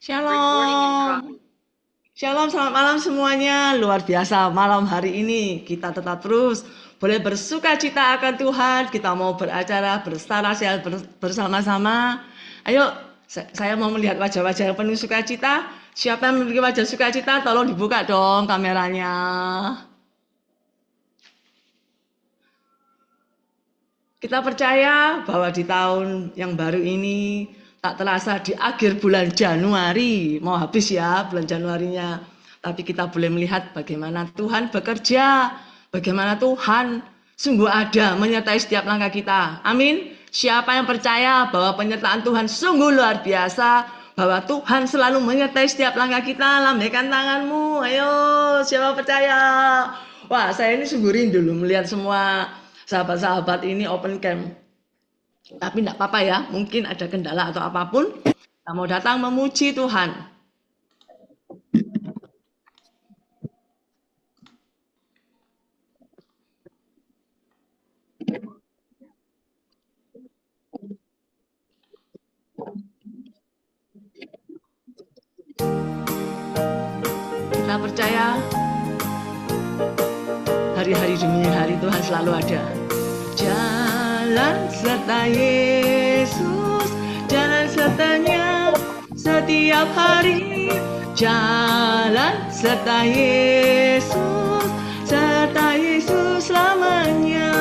Shalom. Shalom, selamat malam semuanya. Luar biasa malam hari ini. Kita tetap terus boleh bersuka cita akan Tuhan. Kita mau beracara bersara sehat bersama-sama. Ayo, saya mau melihat wajah-wajah yang penuh sukacita. Siapa yang memiliki wajah sukacita, tolong dibuka dong kameranya. Kita percaya bahwa di tahun yang baru ini tak terasa di akhir bulan Januari, mau habis ya bulan Januarinya. Tapi kita boleh melihat bagaimana Tuhan bekerja, bagaimana Tuhan sungguh ada menyertai setiap langkah kita. Amin. Siapa yang percaya bahwa penyertaan Tuhan sungguh luar biasa, bahwa Tuhan selalu menyertai setiap langkah kita, lambaikan tanganmu. Ayo, siapa percaya? Wah, saya ini sungguh rindu loh melihat semua sahabat-sahabat ini open camp. Tapi tidak apa-apa ya, mungkin ada kendala atau apapun, kita mau datang memuji Tuhan. Kita percaya hari-hari demi hari Tuhan selalu ada. Jalan serta Yesus, jalan sertanya setiap hari. Jalan serta Yesus, serta Yesus selamanya.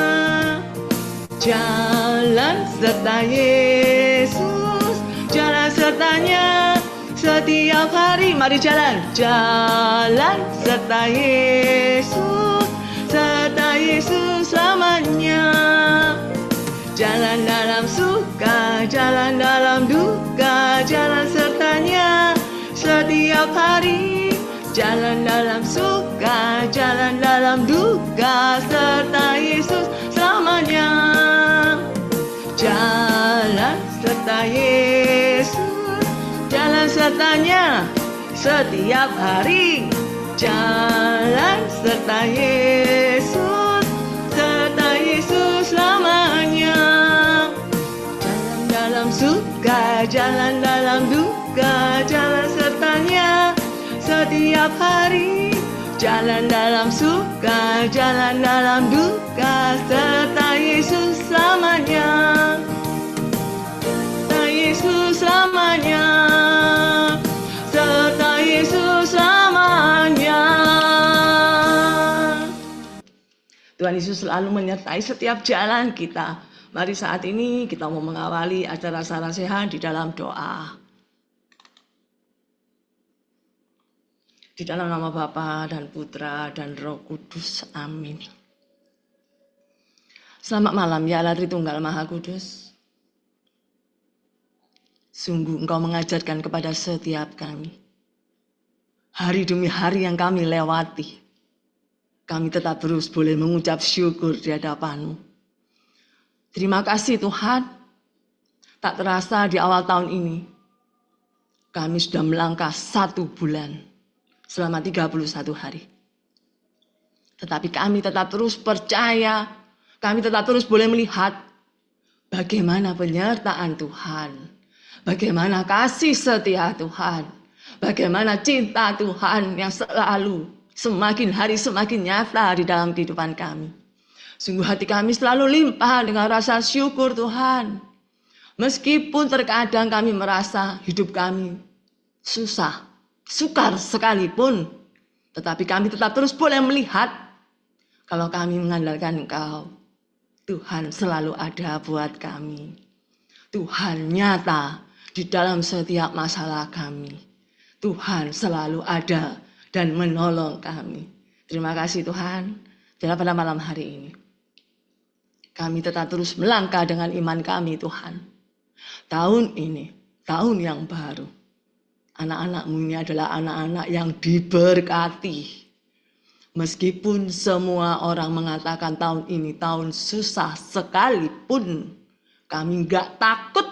Jalan serta Yesus, jalan sertanya setiap hari. Mari jalan. Jalan serta Yesus, serta Yesus selamanya. Jalan dalam suka, jalan dalam duka, jalan sertanya setiap hari. Jalan dalam suka, jalan dalam duka, serta Yesus selamanya. Jalan serta Yesus, jalan sertanya setiap hari. Jalan serta Yesus, serta Yesus selamanya. Jalan dalam suka, jalan dalam duka, jalan sertanya setiap hari. Jalan dalam suka, jalan dalam duka, serta Yesus selamanya. Serta Yesus selamanya. Serta Yesus selamanya. Tuhan Yesus selalu menyertai setiap jalan kita. Mari saat ini kita mau mengawali acara Sara Sehat di dalam doa. Di dalam nama Bapa dan Putra dan Roh Kudus. Amin. Selamat malam ya Allah Tritunggal Maha Kudus. Sungguh Engkau mengajarkan kepada setiap kami. Hari demi hari yang kami lewati, kami tetap terus boleh mengucap syukur di hadapan-Mu. Terima kasih Tuhan. Tak terasa di awal tahun ini, kami sudah melangkah 1 bulan. Selama 31 hari. Tetapi kami tetap terus percaya, kami tetap terus boleh melihat bagaimana penyertaan Tuhan, bagaimana kasih setia Tuhan, bagaimana cinta Tuhan yang selalu semakin hari semakin nyata di dalam kehidupan kami. Sungguh hati kami selalu limpah dengan rasa syukur Tuhan. Meskipun terkadang kami merasa hidup kami susah, sukar sekalipun, tetapi kami tetap terus boleh melihat kalau kami mengandalkan Engkau, Tuhan selalu ada buat kami. Tuhan nyata di dalam setiap masalah kami. Tuhan selalu ada dan menolong kami. Terima kasih Tuhan. Dan pada malam hari ini, kami tetap terus melangkah dengan iman kami Tuhan. Tahun ini, tahun yang baru. Anak-anak-Mu ini adalah anak-anak yang diberkati. Meskipun semua orang mengatakan tahun ini tahun susah sekalipun, kami enggak takut,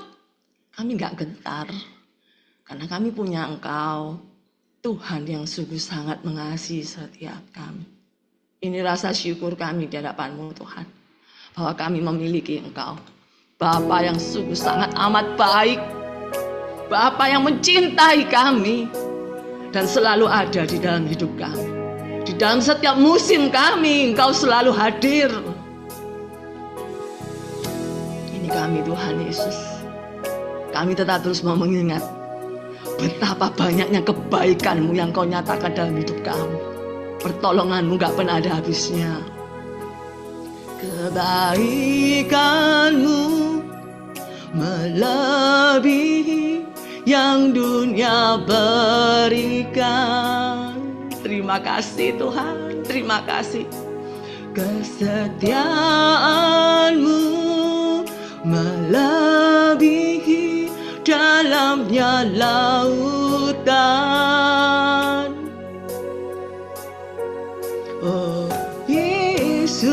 kami enggak gentar. Karena kami punya Engkau, Tuhan yang sungguh sangat mengasihi setiap kami. Ini rasa syukur kami di hadapan-Mu Tuhan, bahwa kami memiliki Engkau, Bapa yang sungguh sangat amat baik. Bapa yang mencintai kami dan selalu ada di dalam hidup kami. Di dalam setiap musim kami, Engkau selalu hadir. Ini kami Tuhan Yesus. Kami tetap terus mau mengingat betapa banyaknya kebaikan-Mu yang Kau nyatakan dalam hidup kami. Pertolongan-Mu gak pernah ada habisnya. Kebaikan-Mu melebihi yang dunia berikan. Terima kasih Tuhan, terima kasih. Kesetiaan-Mu melebihi dalamnya lautan. Oh Yesus,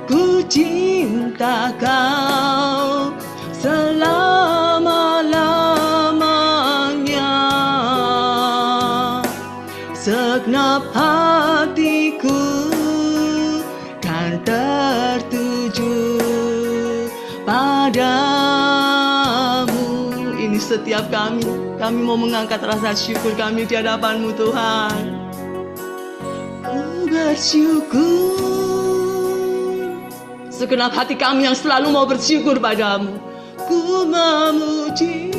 ku cinta Kau selama-lamanya. Segenap hatiku kan tertuju padamu. Ini setiap kami mau mengangkat rasa syukur kami di hadapan-Mu Tuhan. Ku bersyukur, segenap hati kami yang selalu mau bersyukur padamu. Ku memuji,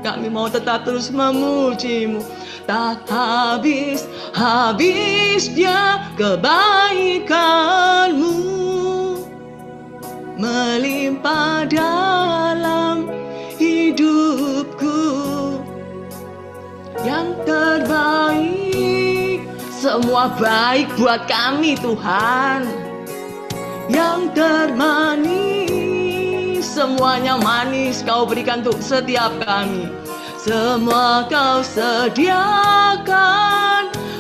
kami mau tetap terus memuji-Mu. Tak habis-habisnya kebaikan-Mu melimpah dalam hidupku. Yang terbaik, semua baik buat kami Tuhan. Yang termanis, semuanya manis Kau berikan untuk setiap kami. Semua Kau sediakan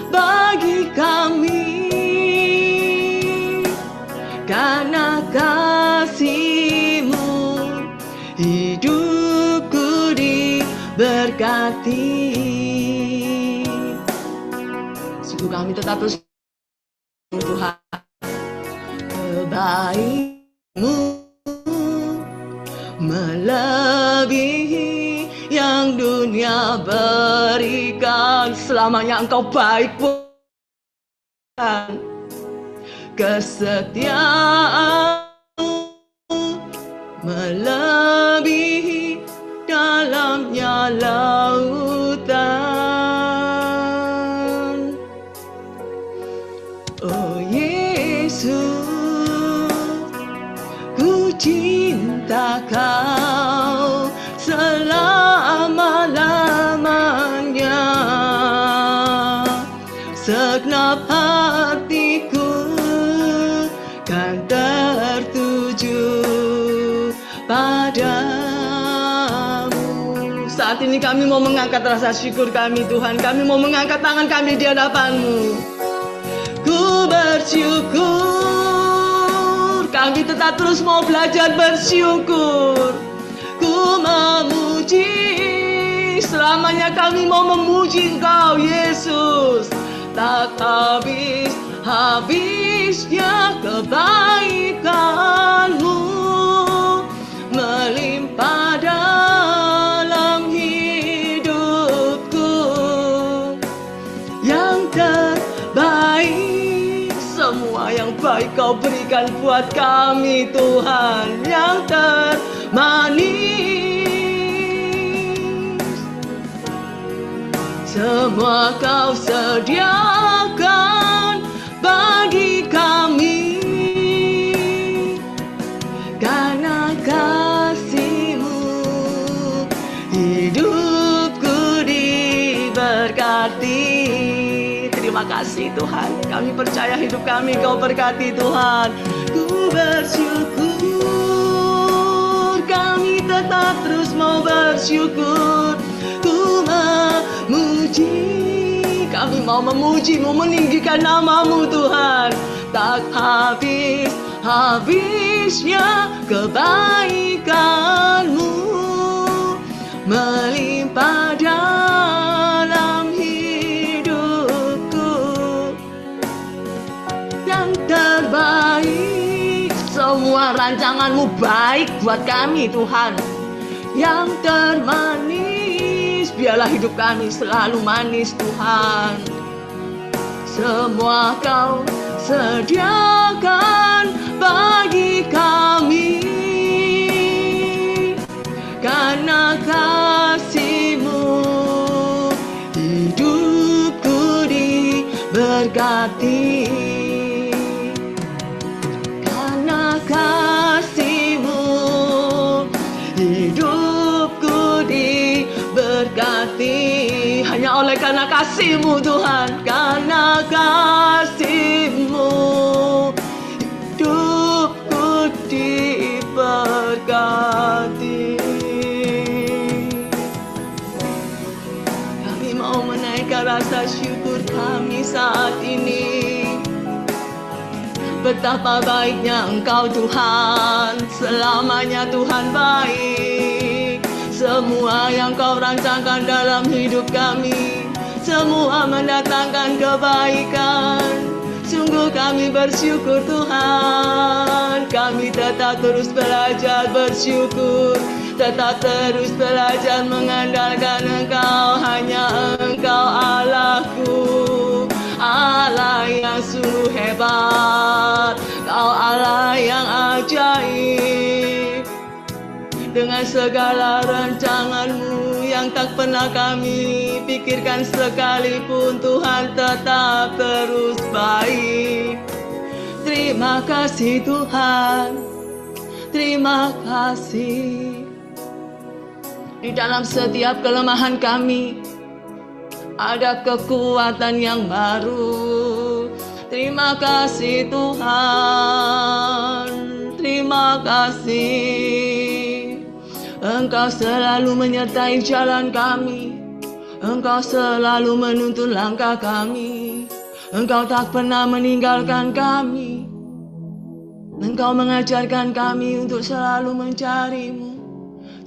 bagi kami. Karena kasih-Mu hidupku diberkati. Sungguh kami tetap terus Tuhan. Kebaikan-Mu melebihi yang dunia berikan. Selamanya Engkau baik Tuhan. Kesetiaan-Mu melebihi dalamnya lautan. Oh Yesus, ku cinta Kau selama-lamanya. Segenap hatiku kan tertuju padamu. Saat ini kami mau mengangkat rasa syukur kami Tuhan. Kami mau mengangkat tangan kami di hadapan-Mu. Ku bersyukur, kami tetap terus mau belajar bersyukur. Ku memuji, selamanya kami mau memuji Engkau Yesus. Tak habis-habisnya kebaikan-Mu melimpah dalam hidupku. Yang terbaik, semua yang baik Kau berikan buat kami Tuhan. Yang termanis, semua Kau sediakan bagi kami. Karena kasih-Mu hidupku diberkati. Terima kasih Tuhan. Kami percaya hidup kami Kau berkati Tuhan. Ku bersyukur, kami tetap terus mau bersyukur. Ku memuji, kami mau memuji-Mu, meninggikan nama-Mu Tuhan. Tak habis-habisnya kebaikan-Mu melimpah dalam hidupku. Yang terbaik, semua rancangan-Mu baik buat kami Tuhan. Yang termanis, biarlah hidup kami selalu manis Tuhan. Semua Kau sediakan bagi kami, karena kasih-Mu hidupku diberkati. Karena kasih-Mu hidupku diberkati. Hanya oleh karena kasih-Mu Tuhan, karena kasih-Mu hidupku diberkati. Kami mau menaikkan rasa syukur kami saat ini. Betapa baiknya Engkau Tuhan, selamanya Tuhan baik. Semua yang Kau rancangkan dalam hidup kami, semua mendatangkan kebaikan. Sungguh kami bersyukur Tuhan. Kami tetap terus belajar bersyukur, tetap terus belajar mengandalkan Engkau. Hanya Engkau Allahku, Allah yang sungguh hebat, Kau Allah yang ajaib. Dengan segala rancangan-Mu yang tak pernah kami pikirkan sekalipun, Tuhan tetap terus baik. Terima kasih Tuhan, terima kasih. Di dalam setiap kelemahan kami ada kekuatan yang baru. Terima kasih Tuhan, terima kasih. Engkau selalu menyertai jalan kami, Engkau selalu menuntun langkah kami. Engkau tak pernah meninggalkan kami. Engkau mengajarkan kami untuk selalu mencari-Mu,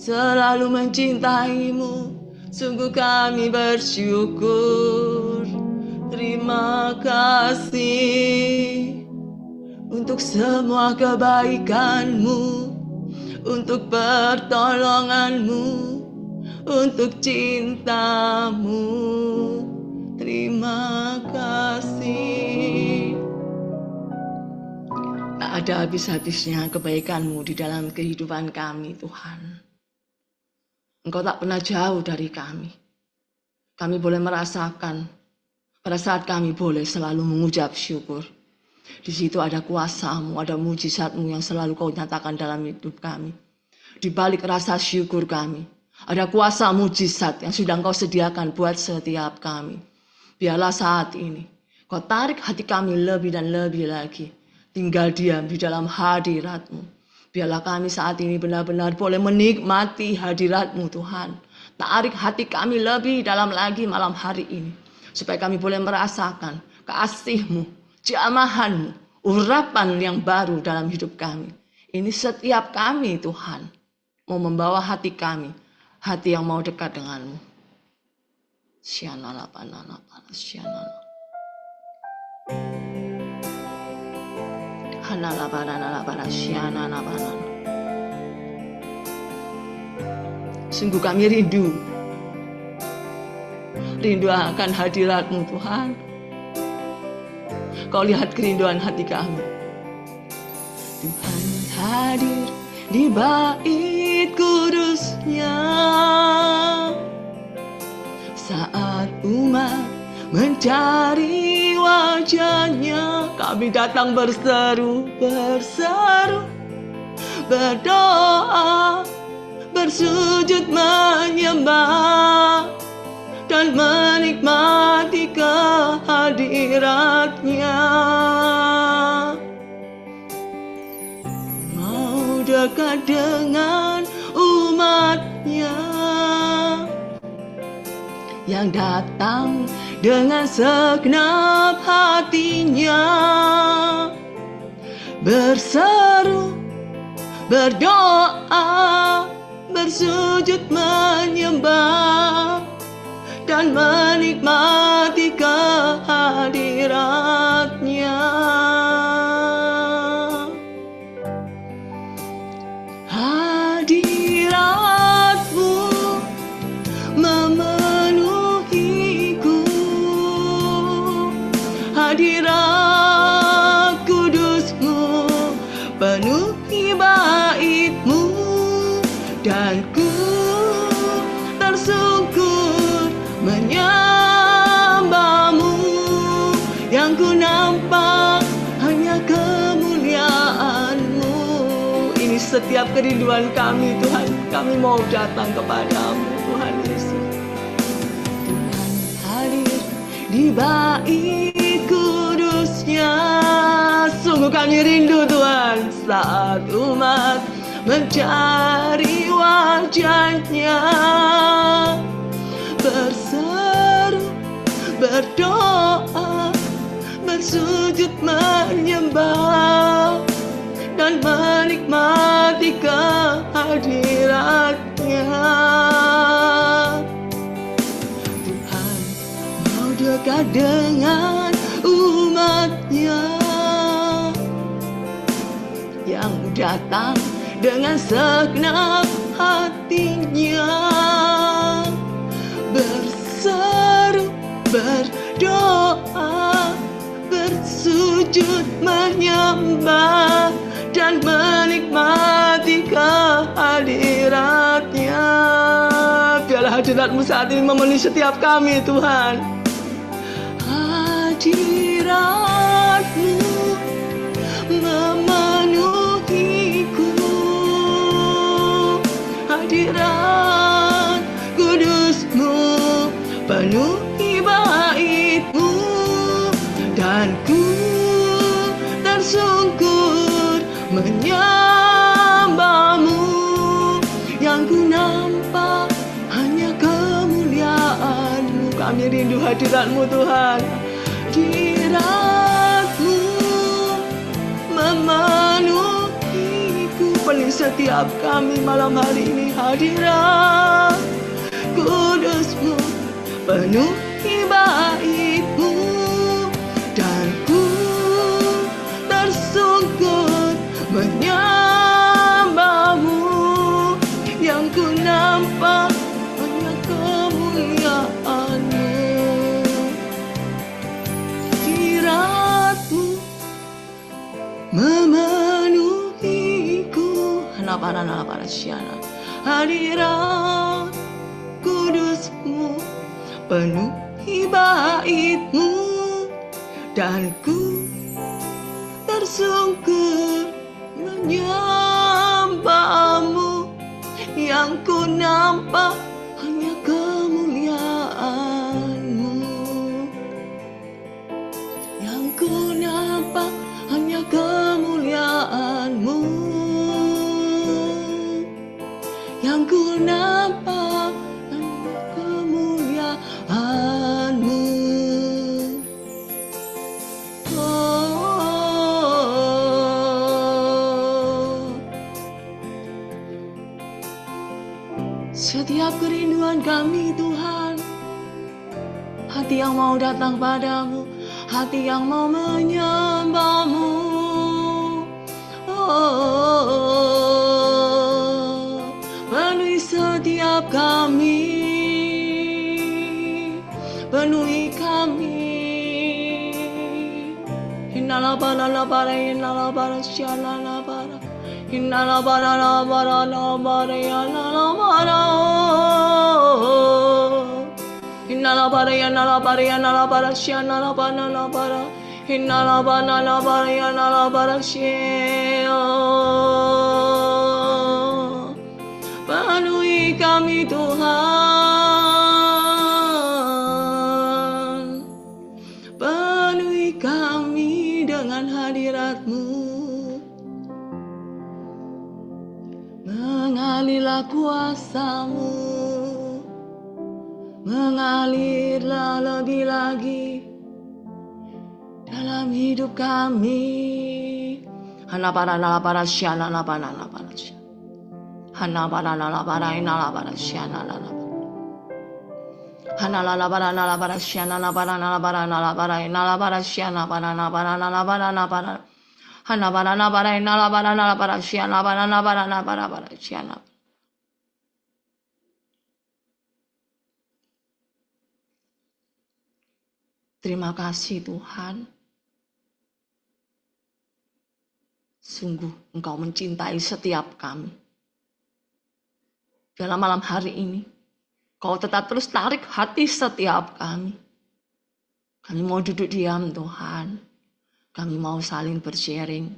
selalu mencintai-Mu. Sungguh kami bersyukur. Terima kasih untuk semua kebaikan-Mu, untuk pertolongan-Mu, untuk cinta-Mu. Terima kasih. Tak ada habis-habisnya kebaikan-Mu di dalam kehidupan kami Tuhan. Engkau tak pernah jauh dari kami. Kami boleh merasakan pada saat kami boleh selalu mengucap syukur. Di situ ada kuasa-Mu, ada mujizat-Mu yang selalu Kau nyatakan dalam hidup kami. Di balik rasa syukur kami, ada kuasa mujizat yang sudah Engkau sediakan buat setiap kami. Biarlah saat ini Kau tarik hati kami lebih dan lebih lagi. Tinggal diam di dalam hadirat-Mu. Biarlah kami saat ini benar-benar boleh menikmati hadirat-Mu Tuhan. Tarik hati kami lebih dalam lagi malam hari ini. Supaya kami boleh merasakan kasih-Mu, jamahan-Mu, urapan yang baru dalam hidup kami. Ini setiap kami Tuhan mau membawa hati kami, hati yang mau dekat dengan-Mu. Syanala panana panas syanala. Hanala panana panas syanana panana. Sungguh kami rindu akan hadirat-Mu Tuhan. Kau lihat kerinduan hati kami. Tuhan hadir di bait kudus-Nya. Saat umat mencari wajah-Nya, kami datang berseru, berdoa, bersujud menyembah, dan menikmati kehadirat-Nya. Mau dekat dengan umat-Nya yang datang dengan segenap hatinya, berseru, berdoa, bersujud menyembah, dan menikmati kehadirat-Nya. tersungkur menyembahmu. Yang ku nampak hanya kemuliaan-Mu. Ini setiap kerinduan kami Tuhan. Kami mau datang kepadamu Tuhan Yesus. Tuhan hadir di bait kudusnya. Sungguh kami rindu Tuhan saat umat mencari wajah-Nya, berseru, berdoa, bersujud menyembah dan menikmati kehadiran-Nya. Tuhan mau dekat dengan umat-Nya yang datang dengan segenap hatinya, berseru, berdoa, bersujud menyembah dan menikmati kehadiran-Nya. Biarlah hadirat-Mu saat ini memenuhi setiap kami Tuhan. Hadirat-Mu memenuhiku, hadirat kudus-Mu penuhi bait-Mu, dan ku tersungkur menyembah-Mu. Yang ku nampak hanya kemuliaan-Mu. Kami rindu hadirat-Mu Tuhan. Hadirat-Mu memenuhiku, penuhi setiap kami malam hari ini. Hadirat kudus-Mu penuhi bait-Mu, dan ku tersungkur menyembah-Mu. Yang ku nampak hanya kemuliaan-Mu. Hadirat-Mu memenuhiku. Hadirat kudus-Mu penuhi bait-Mu, dan ku tersungkur menyembah-Mu. Yang ku nampak hanya kemuliaan-Mu. Yang ku nampak hanya kemuliaan-Mu. Yang ku nampak hanya kemuliaan-Mu. Setiap kerinduan kami Tuhan, hati yang mau datang padamu, hati yang mau menyembah-Mu. Penuhi setiap kami, penuhi kami. Inalabara, inalabara, shalala, inalabara, inalabara. Inalabara, inalabara, inalabara, shalala, inalabara, inalabara, penuhi kami Tuhan, penuhi kami dengan hadirat-Mu. Mengalirlah kuasa-Mu, mengalirlah lebih lagi dalam hidup kami. Hanapara nalapara syana napana napara syana. Hanapara nalapara inalapara syana nalapara. Hanalapara nalapara syana napara nalapara nalapara inalapara syana napara napara nalapara napara. Hanapara napara inalapara nalapara syana napara napara napara syana. Terima kasih Tuhan. Sungguh Engkau mencintai setiap kami. dalam malam hari ini, Kau tetap terus tarik hati setiap kami. Kami mau duduk diam, Tuhan. Kami mau saling bersharing.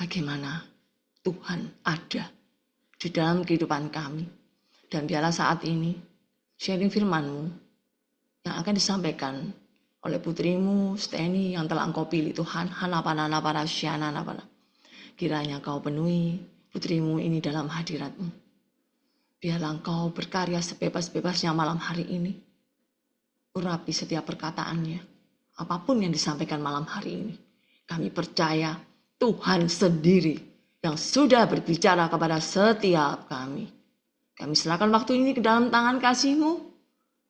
Bagaimana Tuhan ada di dalam kehidupan kami. Dan biarlah saat ini, sharing firman-Mu yang akan disampaikan oleh putrimu Steny yang telah Engkau pilih, Tuhan. Kiranya Kau penuhi putrimu ini dalam hadirat-Mu. Biarlah Engkau berkarya sebebas-bebasnya malam hari ini. Urapi setiap perkataannya. Apapun yang disampaikan malam hari ini. Kami percaya Tuhan sendiri yang sudah berbicara kepada setiap kami. Kami serahkan waktu ini ke dalam tangan kasih-Mu.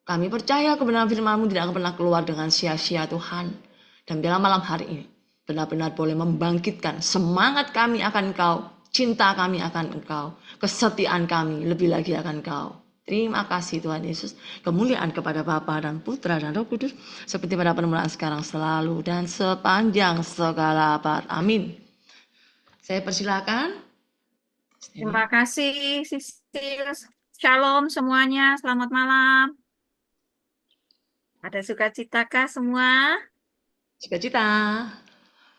Kami percaya kebenaran firman-Mu tidak akan pernah keluar dengan sia-sia, Tuhan. Dan biarlah malam hari ini benar-benar boleh membangkitkan semangat kami akan Engkau, cinta kami akan Engkau, kesetiaan kami lebih lagi akan Engkau. Terima kasih Tuhan Yesus. Kemuliaan kepada Bapa dan Putra dan Roh Kudus seperti pada permulaan sekarang selalu dan sepanjang segala abad. Amin. Saya persilakan. Terima kasih, Sisil. Shalom semuanya, selamat malam. Ada sukacitakah semua? Cita-cita.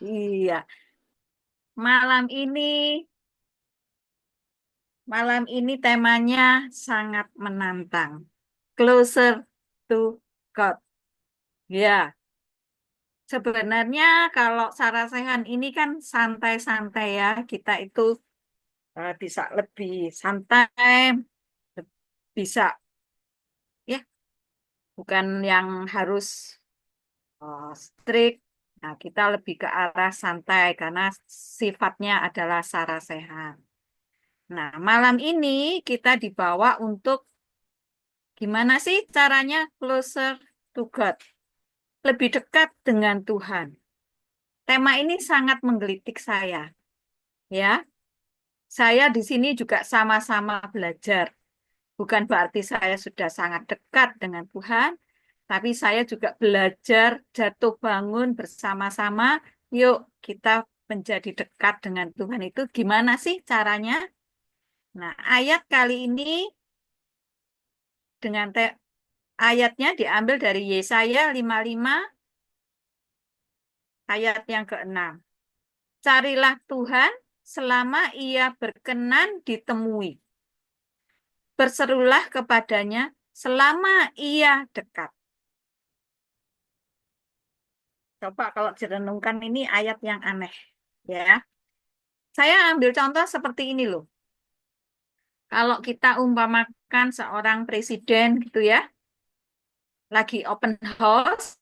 Iya. Malam ini temanya sangat menantang. Closer to God. Ya, sebenarnya kalau Sarasehan ini kan santai-santai ya. Kita itu bisa lebih santai, bisa ya, bukan yang harus strict. Nah, kita lebih ke arah santai karena sifatnya adalah Sarasehan. Nah, malam ini kita dibawa untuk gimana sih caranya closer to God, lebih dekat dengan Tuhan. Tema ini sangat menggelitik saya, ya. Saya di sini juga sama-sama belajar. Bukan berarti saya sudah sangat dekat dengan Tuhan, tapi saya juga belajar jatuh bangun bersama-sama. Yuk kita menjadi dekat dengan Tuhan itu gimana sih caranya? Nah, ayat kali ini dengan ayatnya diambil dari Yesaya 55 ayat yang ke-6. Carilah Tuhan selama ia berkenan ditemui. Berserulah kepadanya selama ia dekat. Coba kalau direnungkan ini ayat yang aneh, ya. Saya ambil contoh seperti ini loh. Kalau kita umpamakan seorang presiden gitu ya, lagi open house.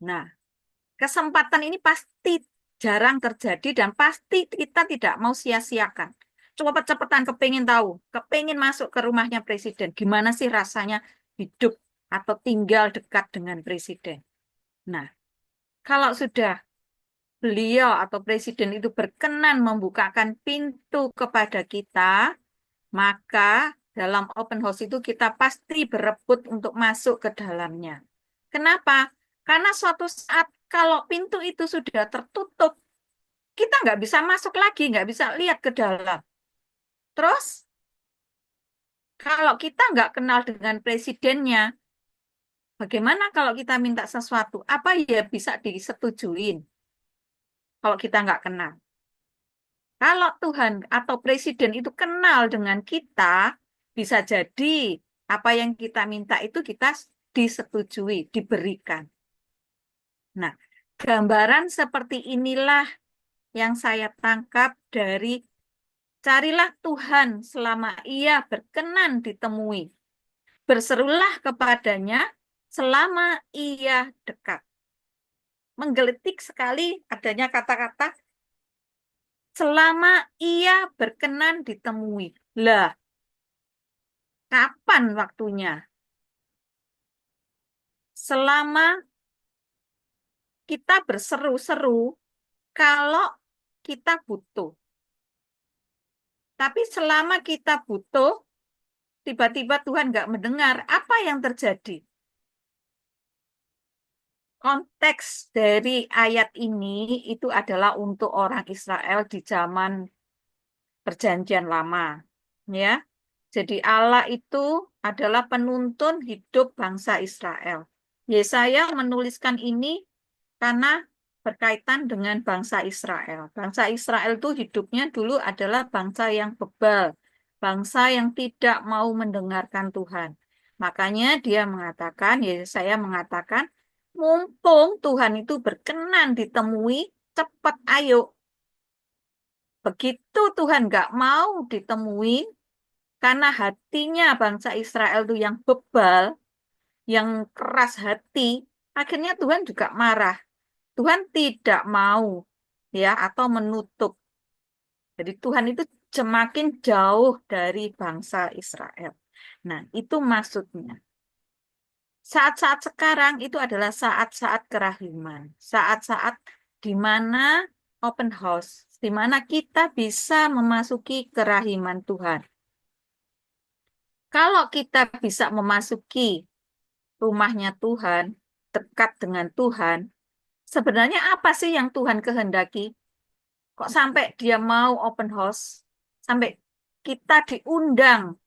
Nah, kesempatan ini pasti jarang terjadi dan pasti kita tidak mau sia-siakan. Cepet-cepetan kepingin tahu, kepingin masuk ke rumahnya presiden. Gimana sih rasanya hidup atau tinggal dekat dengan presiden? Nah, kalau sudah beliau atau presiden itu berkenan membukakan pintu kepada kita, maka dalam open house itu kita pasti berebut untuk masuk ke dalamnya. Kenapa? Karena suatu saat kalau pintu itu sudah tertutup, kita nggak bisa masuk lagi, nggak bisa lihat ke dalam. Terus, kalau kita nggak kenal dengan presidennya, bagaimana kalau kita minta sesuatu? Apa ya bisa disetujuin kalau kita nggak kenal? Kalau Tuhan atau presiden itu kenal dengan kita, bisa jadi apa yang kita minta itu kita disetujui, diberikan. Nah, gambaran seperti inilah yang saya tangkap dari carilah Tuhan selama ia berkenan ditemui. Berserulah kepadanya selama ia dekat. Menggelitik sekali adanya kata-kata selama ia berkenan ditemui. Lah, kapan waktunya? Selama kita berseru-seru kalau kita butuh. Tapi selama kita butuh, tiba-tiba Tuhan nggak mendengar, apa yang terjadi? konteks dari ayat ini itu adalah untuk orang Israel di zaman Perjanjian Lama, ya. Jadi Allah itu adalah penuntun hidup bangsa Israel. Yesaya menuliskan ini karena berkaitan dengan bangsa Israel. Bangsa Israel itu hidupnya dulu adalah bangsa yang bebal, bangsa yang tidak mau mendengarkan Tuhan. Makanya dia mengatakan, Yesaya mengatakan, mumpung Tuhan itu berkenan ditemui, cepat ayo. Begitu Tuhan nggak mau ditemui, karena hatinya bangsa Israel itu yang bebal, yang keras hati, akhirnya Tuhan juga marah. Tuhan tidak mau ya atau menutup. Jadi Tuhan itu semakin jauh dari bangsa Israel. Nah, itu maksudnya. Saat-saat sekarang itu adalah saat-saat kerahiman. Saat-saat di mana open house, di mana kita bisa memasuki kerahiman Tuhan. Kalau kita bisa memasuki rumahnya Tuhan, dekat dengan Tuhan, sebenarnya apa sih yang Tuhan kehendaki? Kok sampai dia mau open house? Sampai kita diundang.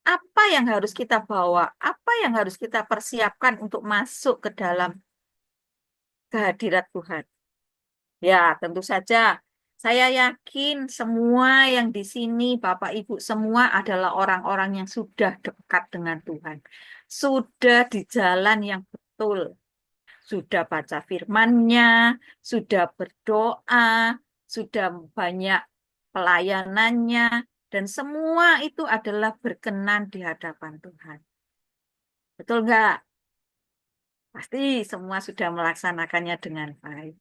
Apa yang harus kita bawa? Apa yang harus kita persiapkan untuk masuk ke dalam kehadirat Tuhan? Ya, tentu saja. Saya yakin semua yang di sini, Bapak Ibu, semua adalah orang-orang yang sudah dekat dengan Tuhan. Sudah di jalan yang betul. Sudah baca firman-Nya, sudah berdoa, sudah banyak pelayanannya, dan semua itu adalah berkenan di hadapan Tuhan. Betul nggak? Pasti semua sudah melaksanakannya dengan baik.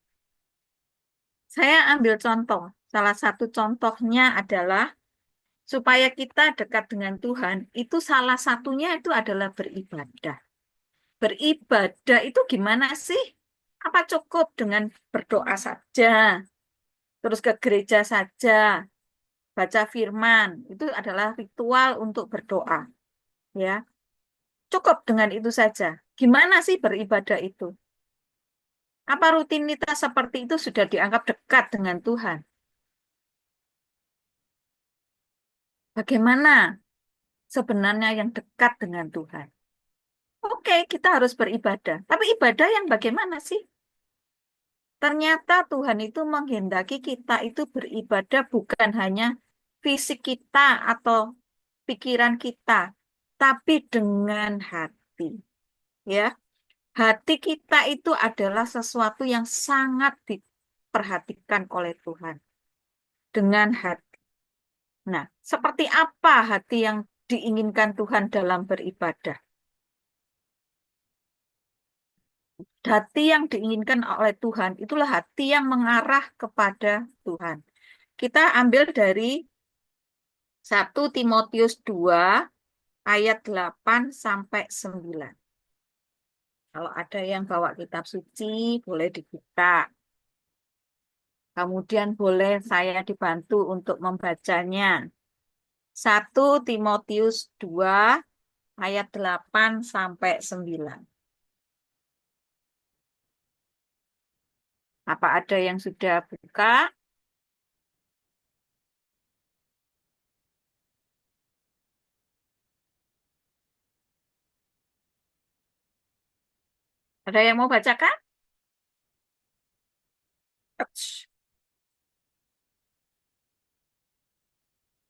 Saya ambil contoh. Salah satu contohnya adalah supaya kita dekat dengan Tuhan, itu salah satunya itu adalah beribadah. Beribadah itu gimana sih? Apa cukup dengan berdoa saja? Terus ke gereja saja, baca firman, itu adalah ritual untuk berdoa, ya. Cukup dengan itu saja. Gimana sih beribadah itu? Apa rutinitas seperti itu sudah dianggap dekat dengan Tuhan? Bagaimana sebenarnya yang dekat dengan Tuhan? Oke, kita harus beribadah. Tapi ibadah yang bagaimana sih? Ternyata Tuhan itu menghendaki kita itu beribadah bukan hanya fisik kita atau pikiran kita, tapi dengan hati. Ya, hati kita itu adalah sesuatu yang sangat diperhatikan oleh Tuhan. Dengan hati. Nah, seperti apa hati yang diinginkan Tuhan dalam beribadah? Hati yang diinginkan oleh Tuhan itulah hati yang mengarah kepada Tuhan. Kita ambil dari 1 Timotius 2 ayat 8 sampai 9. Kalau ada yang bawa kitab suci, boleh dibuka. Kemudian boleh saya dibantu untuk membacanya. 1 Timotius 2 ayat 8 sampai 9. Apa ada yang sudah buka? Ada yang mau bacakan? Ups,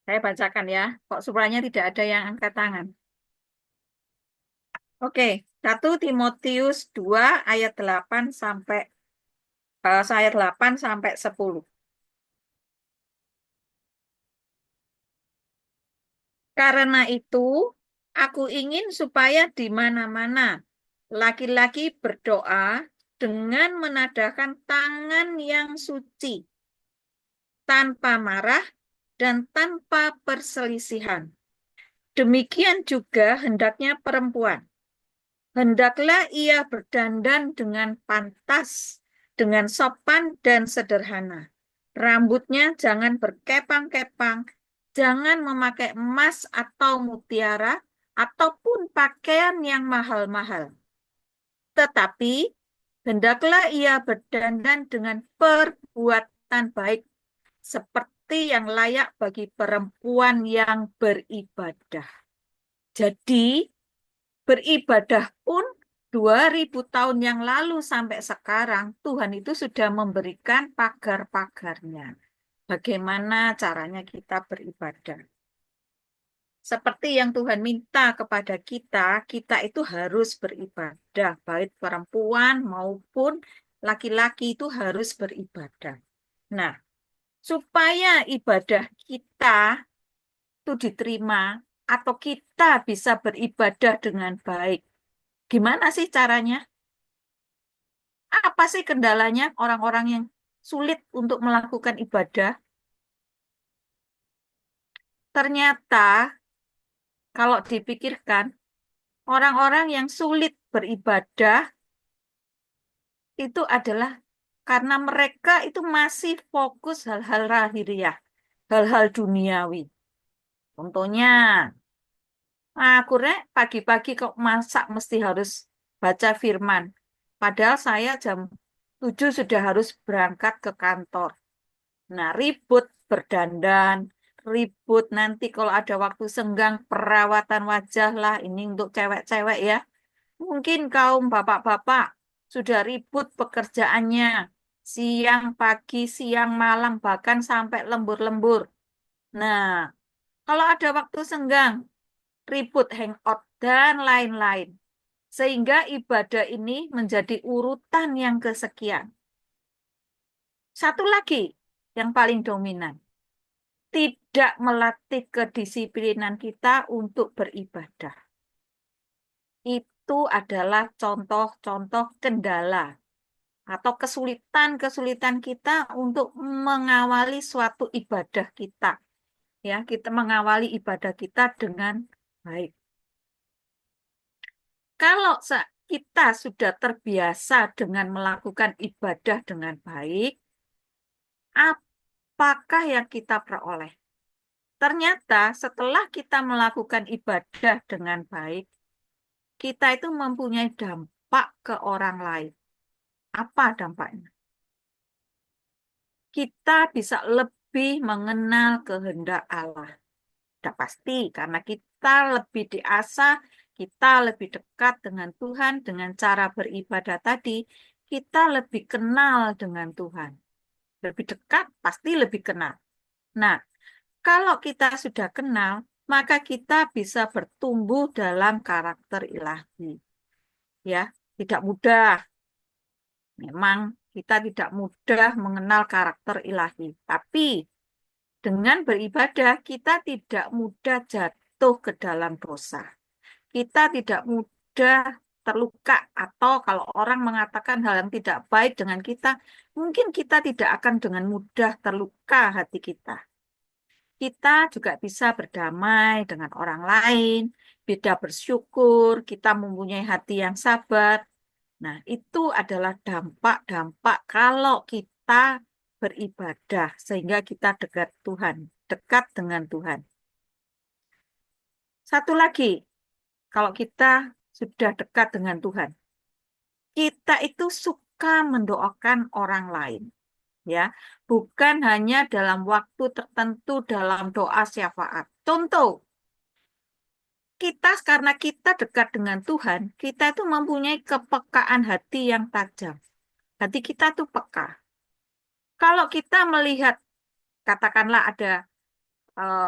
saya bacakan ya. Kok suaranya tidak ada yang angkat tangan? Oke, 1 Timotius 2 ayat 8 sampai ayat 8 sampai 10. Karena itu, aku ingin supaya di mana-mana laki-laki berdoa dengan menadahkan tangan yang suci, tanpa marah dan tanpa perselisihan. Demikian juga hendaknya perempuan. Hendaklah ia berdandan dengan pantas, dengan sopan dan sederhana. Rambutnya jangan berkepang-kepang, jangan memakai emas atau mutiara, ataupun pakaian yang mahal-mahal. Tetapi Hendaklah ia berdandan dengan perbuatan baik, seperti yang layak bagi perempuan yang beribadah. Jadi, beribadah pun 2000 tahun yang lalu sampai sekarang, Tuhan itu sudah memberikan pagar-pagarnya. Bagaimana caranya kita beribadah? Seperti yang Tuhan minta kepada kita, kita itu harus beribadah. Baik perempuan maupun laki-laki itu harus beribadah. Nah, supaya ibadah kita itu diterima atau kita bisa beribadah dengan baik. Gimana sih caranya? Apa sih kendalanya orang-orang yang sulit untuk melakukan ibadah? Ternyata kalau dipikirkan, orang-orang yang sulit beribadah itu adalah karena mereka itu masih fokus hal-hal lahiriah, hal-hal duniawi. Contohnya, aku rek pagi-pagi kok masak mesti harus baca firman. Padahal saya jam 7 sudah harus berangkat ke kantor. Nah, ribut berdandan, ribut nanti kalau ada waktu senggang perawatan wajah lah, ini untuk cewek-cewek ya. Mungkin kaum bapak-bapak sudah ribut pekerjaannya, siang, pagi, siang, malam, bahkan sampai lembur-lembur. Nah, kalau ada waktu senggang, ribut hangout, dan lain-lain. Sehingga ibadah ini menjadi urutan yang kesekian. Satu lagi yang paling dominan, tidak melatih kedisiplinan kita untuk beribadah. Itu adalah contoh-contoh kendala atau kesulitan-kesulitan kita untuk mengawali suatu ibadah kita. Ya, kita mengawali ibadah kita dengan baik. Kalau kita sudah terbiasa dengan melakukan ibadah dengan baik, apakah yang kita peroleh? Ternyata setelah kita melakukan ibadah dengan baik, kita itu mempunyai dampak ke orang lain. Apa dampaknya? Kita bisa lebih mengenal kehendak Allah. Sudah pasti, karena kita lebih diasah, kita lebih dekat dengan Tuhan, dengan cara beribadah tadi, kita lebih kenal dengan Tuhan. Lebih dekat, pasti lebih kenal. Nah, kalau kita sudah kenal, maka kita bisa bertumbuh dalam karakter ilahi. Ya, tidak mudah. Memang kita tidak mudah mengenal karakter ilahi. Tapi dengan beribadah, kita tidak mudah jatuh ke dalam dosa. Kita tidak mudah terluka, atau kalau orang mengatakan hal yang tidak baik dengan kita, mungkin kita tidak akan dengan mudah terluka hati kita. Kita juga bisa berdamai dengan orang lain, beda bersyukur, kita mempunyai hati yang sabar. Nah, itu adalah dampak-dampak kalau kita beribadah, sehingga kita dekat Tuhan, dekat dengan Tuhan. Satu lagi, kalau kita sudah dekat dengan Tuhan, kita itu suka mendoakan orang lain. Ya, bukan hanya dalam waktu tertentu dalam doa syafaat. Contoh, karena kita dekat dengan Tuhan, kita itu mempunyai kepekaan hati yang tajam. Hati kita tuh peka. Kalau kita melihat, katakanlah ada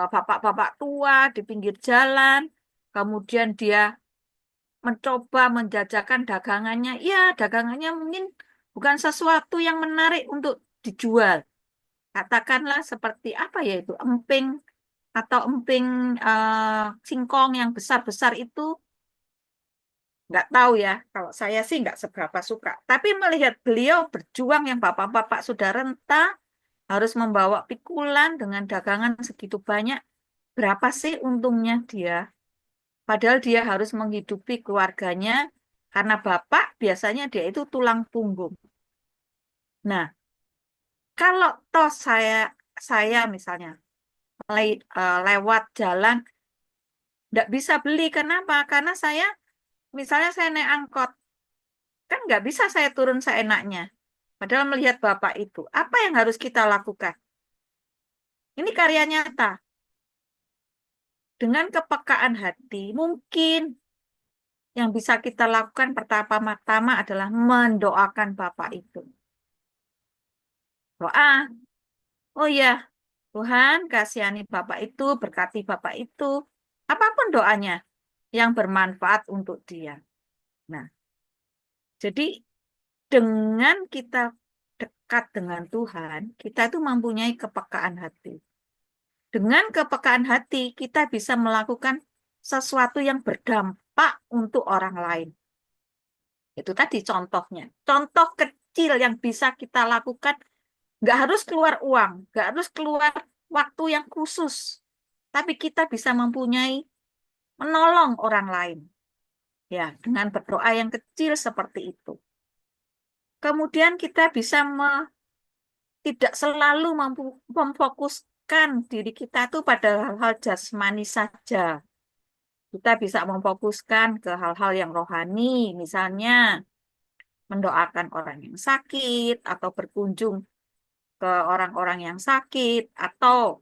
bapak-bapak tua di pinggir jalan, kemudian dia mencoba menjajakan dagangannya, ya dagangannya mungkin bukan sesuatu yang menarik untuk dijual. Katakanlah seperti apa ya itu, emping atau emping singkong yang besar-besar itu, nggak tahu ya. Kalau saya sih nggak seberapa suka. Tapi melihat beliau berjuang yang bapak-bapak sudah renta, harus membawa pikulan dengan dagangan segitu banyak, berapa sih untungnya dia? Padahal dia harus menghidupi keluarganya, karena bapak biasanya dia itu tulang punggung. Nah, kalau toh saya misalnya lewat jalan, nggak bisa beli. Kenapa? Karena misalnya saya naik angkot, Kan nggak bisa saya turun seenaknya. Padahal melihat Bapak itu, apa yang harus kita lakukan? Ini karya nyata. Dengan kepekaan hati, mungkin yang bisa kita lakukan pertama-tama adalah mendoakan Bapak itu. Doa, oh ya, Tuhan kasihani Bapak itu, berkati Bapak itu. Apapun doanya yang bermanfaat untuk dia. Nah, jadi dengan kita dekat dengan Tuhan, kita itu mempunyai kepekaan hati. Dengan kepekaan hati, kita bisa melakukan sesuatu yang berdampak untuk orang lain. Itu tadi contohnya. Contoh kecil yang bisa kita lakukan, nggak harus keluar uang, nggak harus keluar waktu yang khusus. Tapi kita bisa mempunyai menolong orang lain. Ya, dengan berdoa yang kecil seperti itu. Kemudian kita bisa tidak selalu memfokuskan diri kita itu pada hal-hal jasmani saja. Kita bisa memfokuskan ke hal-hal yang rohani, misalnya mendoakan orang yang sakit, atau berkunjung ke orang-orang yang sakit, atau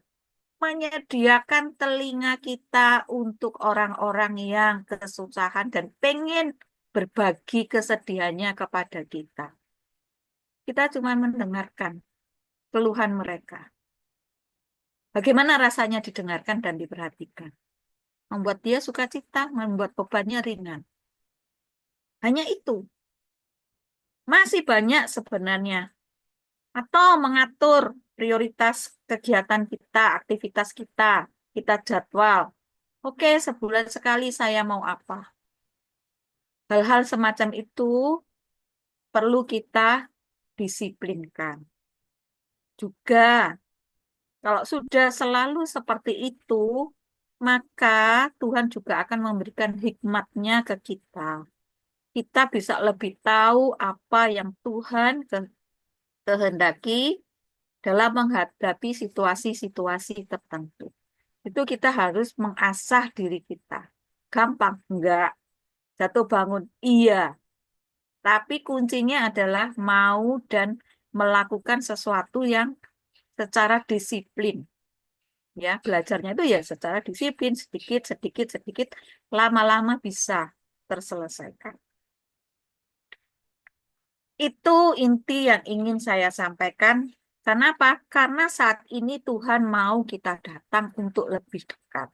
menyediakan telinga kita untuk orang-orang yang kesusahan dan pengen berbagi kesedihannya kepada kita. Kita cuma mendengarkan keluhan mereka. Bagaimana rasanya didengarkan dan diperhatikan? Membuat dia sukacita, membuat bebannya ringan. Hanya itu. Masih banyak sebenarnya. Atau mengatur prioritas kegiatan kita, aktivitas kita, kita jadwal. Oke, sebulan sekali saya mau apa? Hal-hal semacam itu perlu kita disiplinkan. Juga, kalau sudah selalu seperti itu, maka Tuhan juga akan memberikan hikmatnya ke kita. Kita bisa lebih tahu apa yang Tuhan kehendaki dalam menghadapi situasi-situasi tertentu. Itu kita harus mengasah diri kita. Gampang? Enggak. Jatuh bangun? Iya. Tapi kuncinya adalah mau dan melakukan sesuatu yang secara disiplin. Ya, belajarnya itu ya secara disiplin, sedikit, sedikit, sedikit, lama-lama bisa terselesaikan. Itu inti yang ingin saya sampaikan. Kenapa? Karena saat ini Tuhan mau kita datang untuk lebih dekat.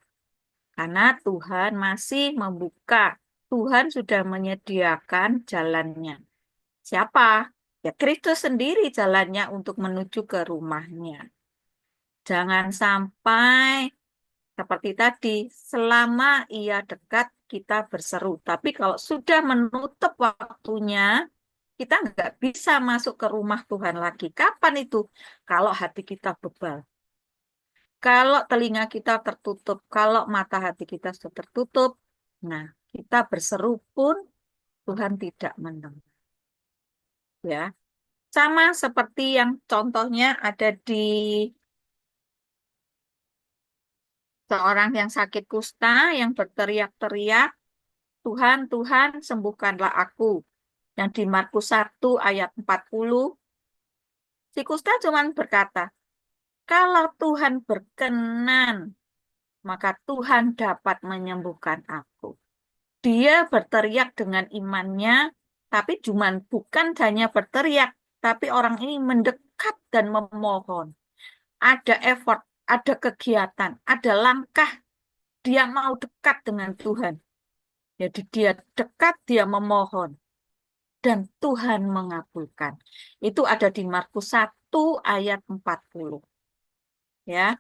Karena Tuhan masih membuka. Tuhan sudah menyediakan jalannya. Siapa? Ya Kristus sendiri jalannya untuk menuju ke rumahnya. Jangan sampai seperti tadi, selama ia dekat kita berseru. Tapi kalau sudah menutup waktunya, kita nggak bisa masuk ke rumah Tuhan lagi. Kapan itu? Kalau hati kita bebal. Kalau telinga kita tertutup, kalau mata hati kita sudah tertutup, nah kita berseru pun Tuhan tidak mendengar. Ya, sama seperti yang contohnya ada di seorang yang sakit kusta yang berteriak-teriak, Tuhan, Tuhan, sembuhkanlah aku. Yang di Markus 1 ayat 40, si kusta cuma berkata, kalau Tuhan berkenan, maka Tuhan dapat menyembuhkan aku. Dia berteriak dengan imannya, tapi bukan hanya berteriak, tapi orang ini mendekat dan memohon. Ada effort, ada kegiatan, ada langkah, dia mau dekat dengan Tuhan. Jadi dia dekat, dia memohon. Dan Tuhan mengabulkan. Itu ada di Markus 1 ayat 40. Ya.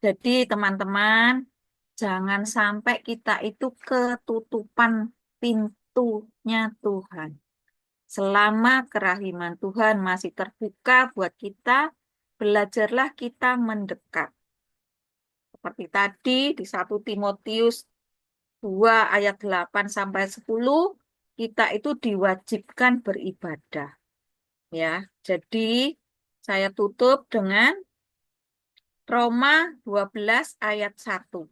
Jadi teman-teman, jangan sampai kita itu ketutupan pintunya Tuhan. Selama kerahiman Tuhan masih terbuka buat kita, belajarlah kita mendekat. Seperti tadi di 1 Timotius 2 ayat 8 sampai 10, kita itu diwajibkan beribadah. Ya, jadi saya tutup dengan Roma 12 ayat 1.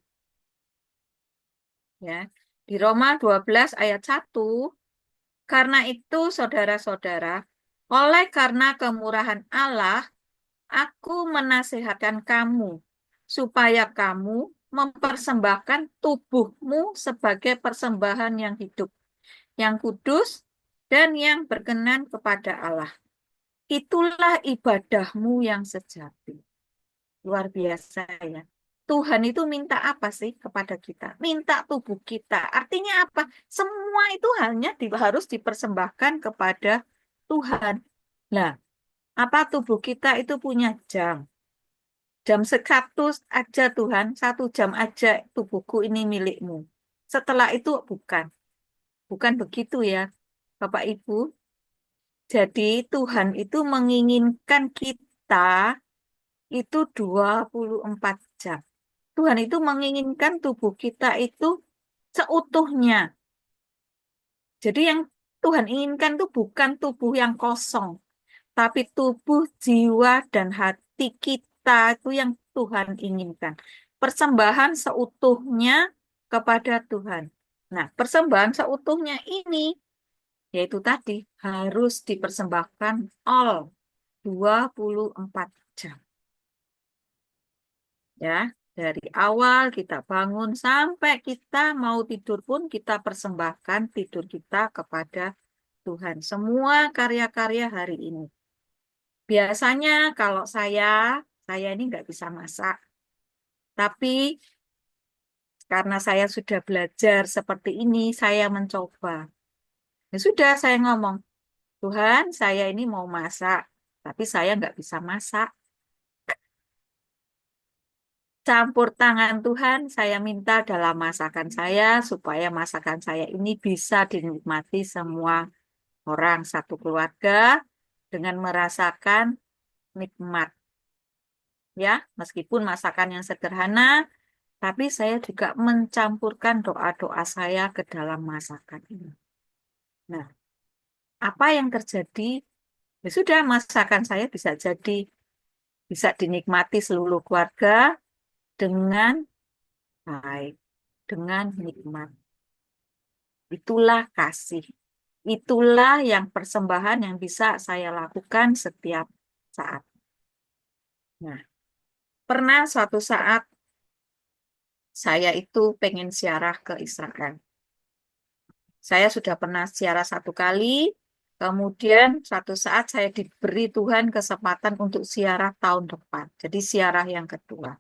Ya, di Roma 12 ayat 1, Karena itu, saudara-saudara, oleh karena kemurahan Allah, aku menasihatkan kamu supaya kamu mempersembahkan tubuhmu sebagai persembahan yang hidup, yang kudus, dan yang berkenan kepada Allah. Itulah ibadahmu yang sejati. Luar biasa ya. Tuhan itu minta apa sih kepada kita? Minta tubuh kita. Artinya apa? Semua itu hanya harus dipersembahkan kepada Tuhan. Nah, apa tubuh kita itu punya jam? Jam 100 aja Tuhan, 1 jam aja tubuhku ini milikmu. Setelah itu bukan. Bukan begitu ya, Bapak Ibu. Jadi Tuhan itu menginginkan kita itu 24 jam. Tuhan itu menginginkan tubuh kita itu seutuhnya. Jadi yang Tuhan inginkan itu bukan tubuh yang kosong, tapi tubuh, jiwa, dan hati kita itu yang Tuhan inginkan. Persembahan seutuhnya kepada Tuhan. Nah, persembahan seutuhnya ini, yaitu tadi, harus dipersembahkan all 24 jam. Ya, dari awal kita bangun sampai kita mau tidur pun kita persembahkan tidur kita kepada Tuhan. Semua karya-karya hari ini. Biasanya kalau saya ini nggak bisa masak. Tapi karena saya sudah belajar seperti ini, saya mencoba. Ya sudah, saya ngomong, Tuhan, saya ini mau masak, tapi saya nggak bisa masak. Campur tangan Tuhan, saya minta dalam masakan saya, supaya masakan saya ini bisa dinikmati semua orang satu keluarga dengan merasakan nikmat. Ya, meskipun masakan yang sederhana, tapi saya juga mencampurkan doa-doa saya ke dalam masakan ini. Nah, apa yang terjadi? Ya sudah, masakan saya bisa dinikmati seluruh keluarga dengan baik, dengan nikmat. Itulah kasih. Itulah yang persembahan yang bisa saya lakukan setiap saat. Nah, pernah suatu saat saya itu pengen ziarah ke Israel. Saya sudah pernah ziarah 1 kali, kemudian suatu saat saya diberi Tuhan kesempatan untuk ziarah tahun depan. Jadi ziarah yang kedua.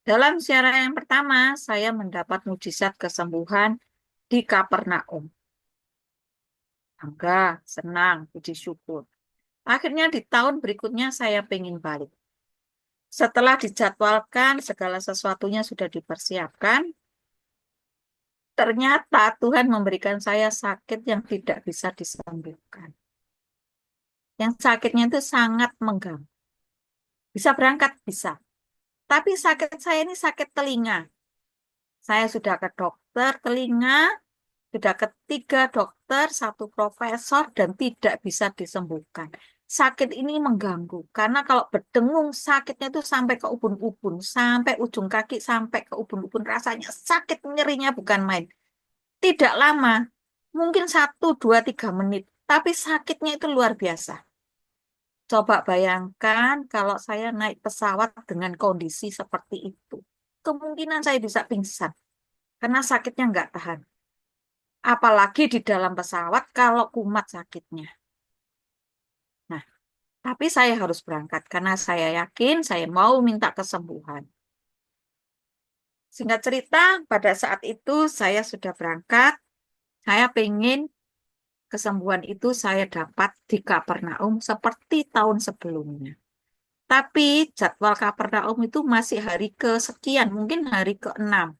Dalam ziarah yang pertama, saya mendapat mujizat kesembuhan di Kapernaum. Bangga, senang, puji syukur. Akhirnya di tahun berikutnya saya pengen balik. Setelah dijadwalkan, segala sesuatunya sudah dipersiapkan, ternyata Tuhan memberikan saya sakit yang tidak bisa disembuhkan. Yang sakitnya itu sangat mengganggu. Bisa berangkat? Bisa. Tapi sakit saya ini sakit telinga. Saya sudah ke dokter telinga, sudah ketiga dokter, 1 profesor, dan tidak bisa disembuhkan. Sakit ini mengganggu, karena kalau berdengung sakitnya itu sampai ke ubun-ubun, sampai ujung kaki, sampai ke ubun-ubun. Rasanya sakit, nyerinya bukan main. Tidak lama, mungkin 1, 2, 3 menit, tapi sakitnya itu luar biasa. Coba bayangkan kalau saya naik pesawat dengan kondisi seperti itu. Kemungkinan saya bisa pingsan, karena sakitnya nggak tahan. Apalagi di dalam pesawat kalau kumat sakitnya. Nah, tapi saya harus berangkat karena saya yakin saya mau minta kesembuhan. Singkat cerita, pada saat itu saya sudah berangkat. Saya pengen kesembuhan itu saya dapat di Kapernaum seperti tahun sebelumnya. Tapi jadwal Kapernaum itu masih hari kesekian, mungkin hari ke-6.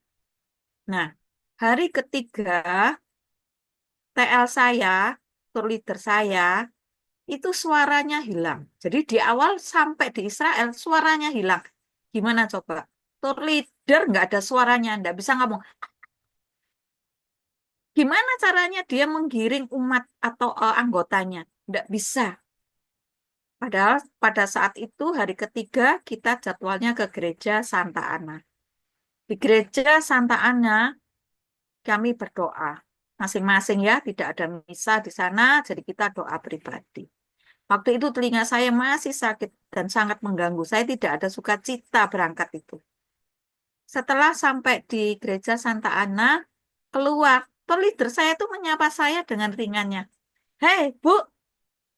Nah, hari ketiga, TL saya, tour leader saya, itu suaranya hilang. Jadi di awal sampai di Israel suaranya hilang. Gimana coba? Tour leader nggak ada suaranya, nggak bisa ngomong. Gimana caranya dia menggiring umat atau anggotanya? Nggak bisa. Padahal pada saat itu hari ketiga kita jadwalnya ke gereja Santa Ana. Di gereja Santa Ana kami berdoa. masing-masing ya, tidak ada misa di sana, jadi kita doa pribadi. Waktu itu telinga saya masih sakit dan sangat mengganggu. Saya tidak ada sukacita berangkat itu. Setelah sampai di gereja Santa Ana, keluar, leader saya itu menyapa saya dengan ringannya. Hei, Bu,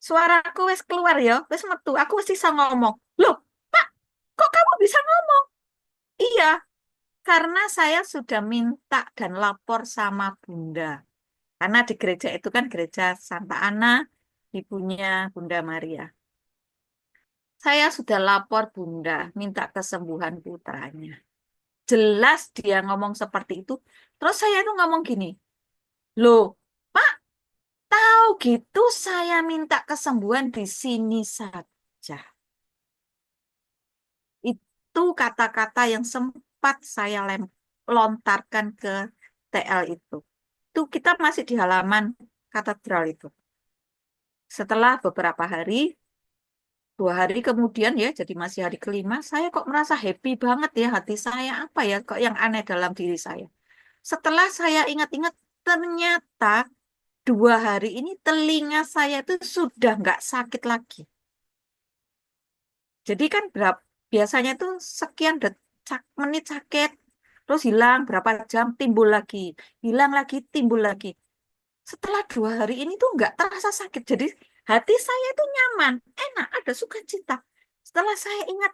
suaraku wis keluar ya, wis metu, aku wis bisa ngomong. Loh, Pak, kok kamu bisa ngomong? Iya, karena saya sudah minta dan lapor sama Bunda. Karena di gereja itu kan gereja Santa Ana, ibunya Bunda Maria. Saya sudah lapor Bunda, minta kesembuhan putranya. Jelas dia ngomong seperti itu. Terus saya itu ngomong gini, loh, Pak, tahu gitu saya minta kesembuhan di sini saja. Itu kata-kata yang sempat saya lontarkan ke TL itu. Itu kita masih di halaman katedral itu. Setelah beberapa hari, 2 hari kemudian ya, jadi masih hari kelima, saya kok merasa happy banget ya, hati saya apa ya, kok yang aneh dalam diri saya. Setelah saya ingat-ingat, ternyata 2 hari ini telinga saya itu sudah nggak sakit lagi. Jadi kan biasanya itu sekian menit sakit, terus hilang berapa jam, timbul lagi, hilang lagi, timbul lagi. Setelah 2 hari ini tuh nggak terasa sakit. Jadi hati saya itu nyaman, enak, ada sukacita. Setelah saya ingat,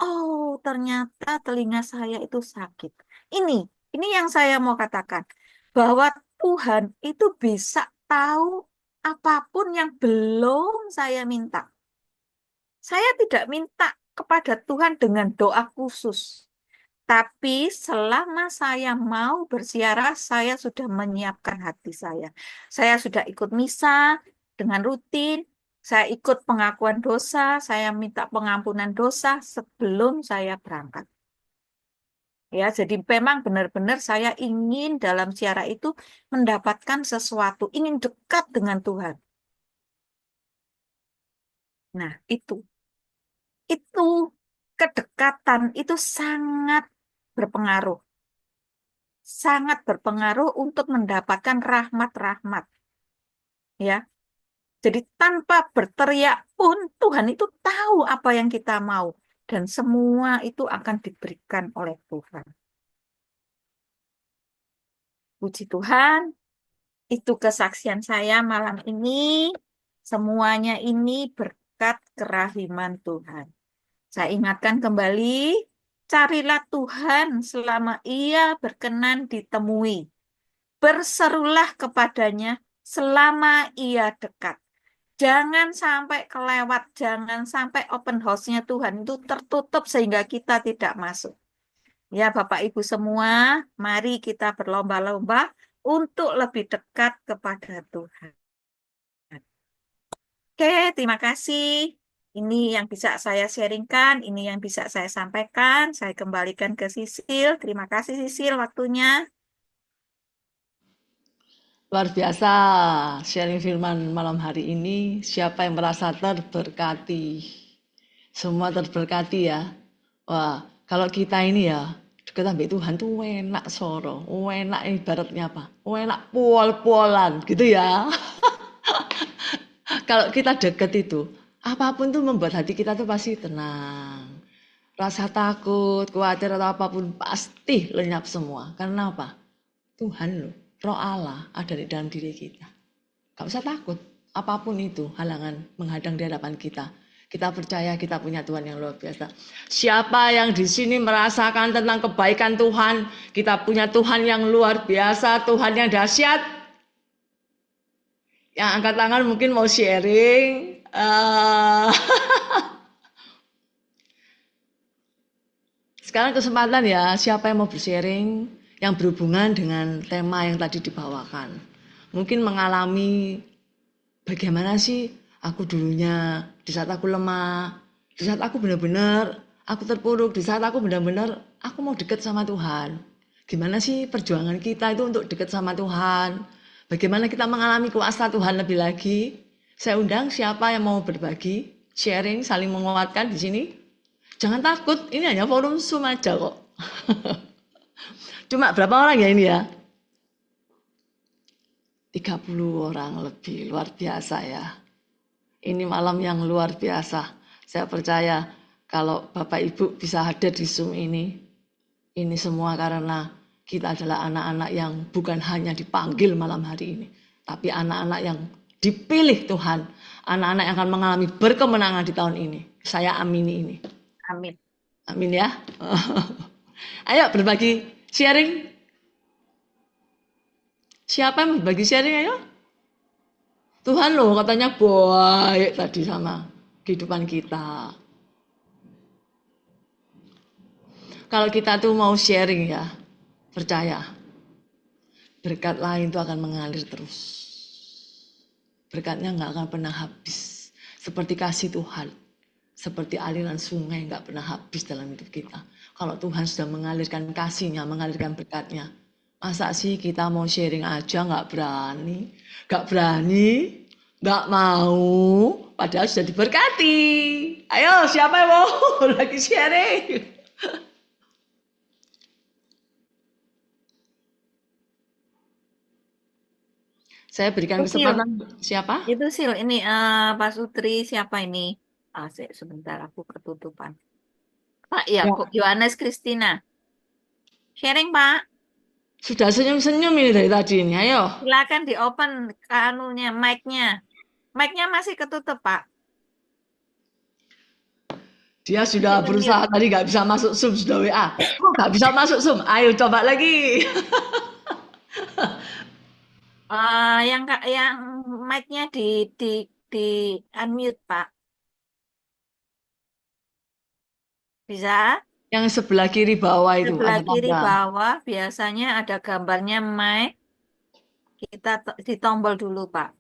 oh ternyata telinga saya itu sakit. Ini, ini yang saya mau katakan. Bahwa Tuhan itu bisa tahu apapun yang belum saya minta. Saya tidak minta kepada Tuhan dengan doa khusus. Tapi selama saya mau bersiarah, saya sudah menyiapkan hati saya. Saya sudah ikut misa dengan rutin. Saya ikut pengakuan dosa, saya minta pengampunan dosa sebelum saya berangkat. Ya, jadi memang benar-benar saya ingin dalam siarah itu mendapatkan sesuatu, ingin dekat dengan Tuhan. Nah, itu kedekatan itu berpengaruh, sangat berpengaruh untuk mendapatkan rahmat-rahmat. Ya, jadi tanpa berteriak pun Tuhan itu tahu apa yang kita mau dan semua itu akan diberikan oleh Tuhan. Puji Tuhan, itu kesaksian saya malam ini. Semuanya ini berkat kerahiman Tuhan. Saya ingatkan kembali, carilah Tuhan selama Ia berkenan ditemui. Berserulah kepadanya selama Ia dekat. Jangan sampai kelewat, jangan sampai open house-nya Tuhan itu tertutup sehingga kita tidak masuk. Ya Bapak Ibu semua, mari kita berlomba-lomba untuk lebih dekat kepada Tuhan. Oke, terima kasih. Ini yang bisa saya sharingkan, ini yang bisa saya sampaikan. Saya kembalikan ke Sisil. Terima kasih Sisil waktunya. Luar biasa sharing firman malam hari ini. Siapa yang merasa terberkati? Semua terberkati ya. Wah, kalau kita ini ya dekat sama Tuhan tuh enak soro, enak ibaratnya apa? Enak pol-polan gitu ya. Kalau kita deket itu, apapun tuh membuat hati kita tuh pasti tenang. Rasa takut, khawatir atau apapun pasti lenyap semua. Karena apa? Tuhan loh, Roh Allah ada di dalam diri kita. Gak usah takut, apapun itu halangan menghadang di hadapan kita. Kita percaya kita punya Tuhan yang luar biasa. Siapa yang di sini merasakan tentang kebaikan Tuhan, kita punya Tuhan yang luar biasa, Tuhan yang dahsyat. Yang angkat tangan mungkin mau sharing. Sekarang kesempatan ya, siapa yang mau bersharing yang berhubungan dengan tema yang tadi dibawakan. Mungkin mengalami bagaimana sih aku dulunya di saat aku lemah, di saat aku benar-benar aku terpuruk, di saat aku benar-benar aku mau dekat sama Tuhan. Gimana sih perjuangan kita itu untuk dekat sama Tuhan? Bagaimana kita mengalami kuasa Tuhan lebih lagi? Saya undang siapa yang mau berbagi, sharing, saling menguatkan di sini. Jangan takut, ini hanya forum Zoom aja kok. Cuma berapa orang ya ini ya? 30 orang lebih, luar biasa ya. Ini malam yang luar biasa. Saya percaya kalau Bapak Ibu bisa hadir di Zoom ini semua karena kita adalah anak-anak yang bukan hanya dipanggil malam hari ini, tapi anak-anak yang dipilih Tuhan, anak-anak yang akan mengalami berkemenangan di tahun ini. Saya amini ini. Amin. Amin ya. Ayo berbagi sharing. Siapa yang berbagi sharing ayo? Tuhan loh katanya baik tadi sama kehidupan kita. Kalau kita tuh mau sharing ya, percaya berkat lain itu akan mengalir terus. Berkatnya nggak akan pernah habis. Seperti kasih Tuhan, seperti aliran sungai nggak pernah habis dalam hidup kita. Kalau Tuhan sudah mengalirkan kasihnya, mengalirkan berkatnya, masa sih kita mau sharing aja nggak berani, nggak mau, padahal sudah diberkati. Ayo siapa yang mau lagi sharing? Saya berikan Itu Sil, kesempatan siapa? itu Sil, ini Pak Sutri siapa ini? Sebentar aku ketutupan. Pak ya, Ya. kok Yohanes Kristina. Sharing Pak, Sudah senyum-senyum ini dari tadi ini, ayo. silakan di open anunya, mic-nya. Mic-nya masih ketutup Pak. Dia Masih sudah mute. berusaha tadi nggak bisa masuk Zoom, sudah WA. Kok nggak bisa masuk Zoom? Ayo coba lagi. Yang mic-nya di unmute Pak. Bisa? Yang sebelah kiri bawah itu Sebelah ada kiri tanda. bawah biasanya ada gambarnya mic. Kita ditombol dulu Pak.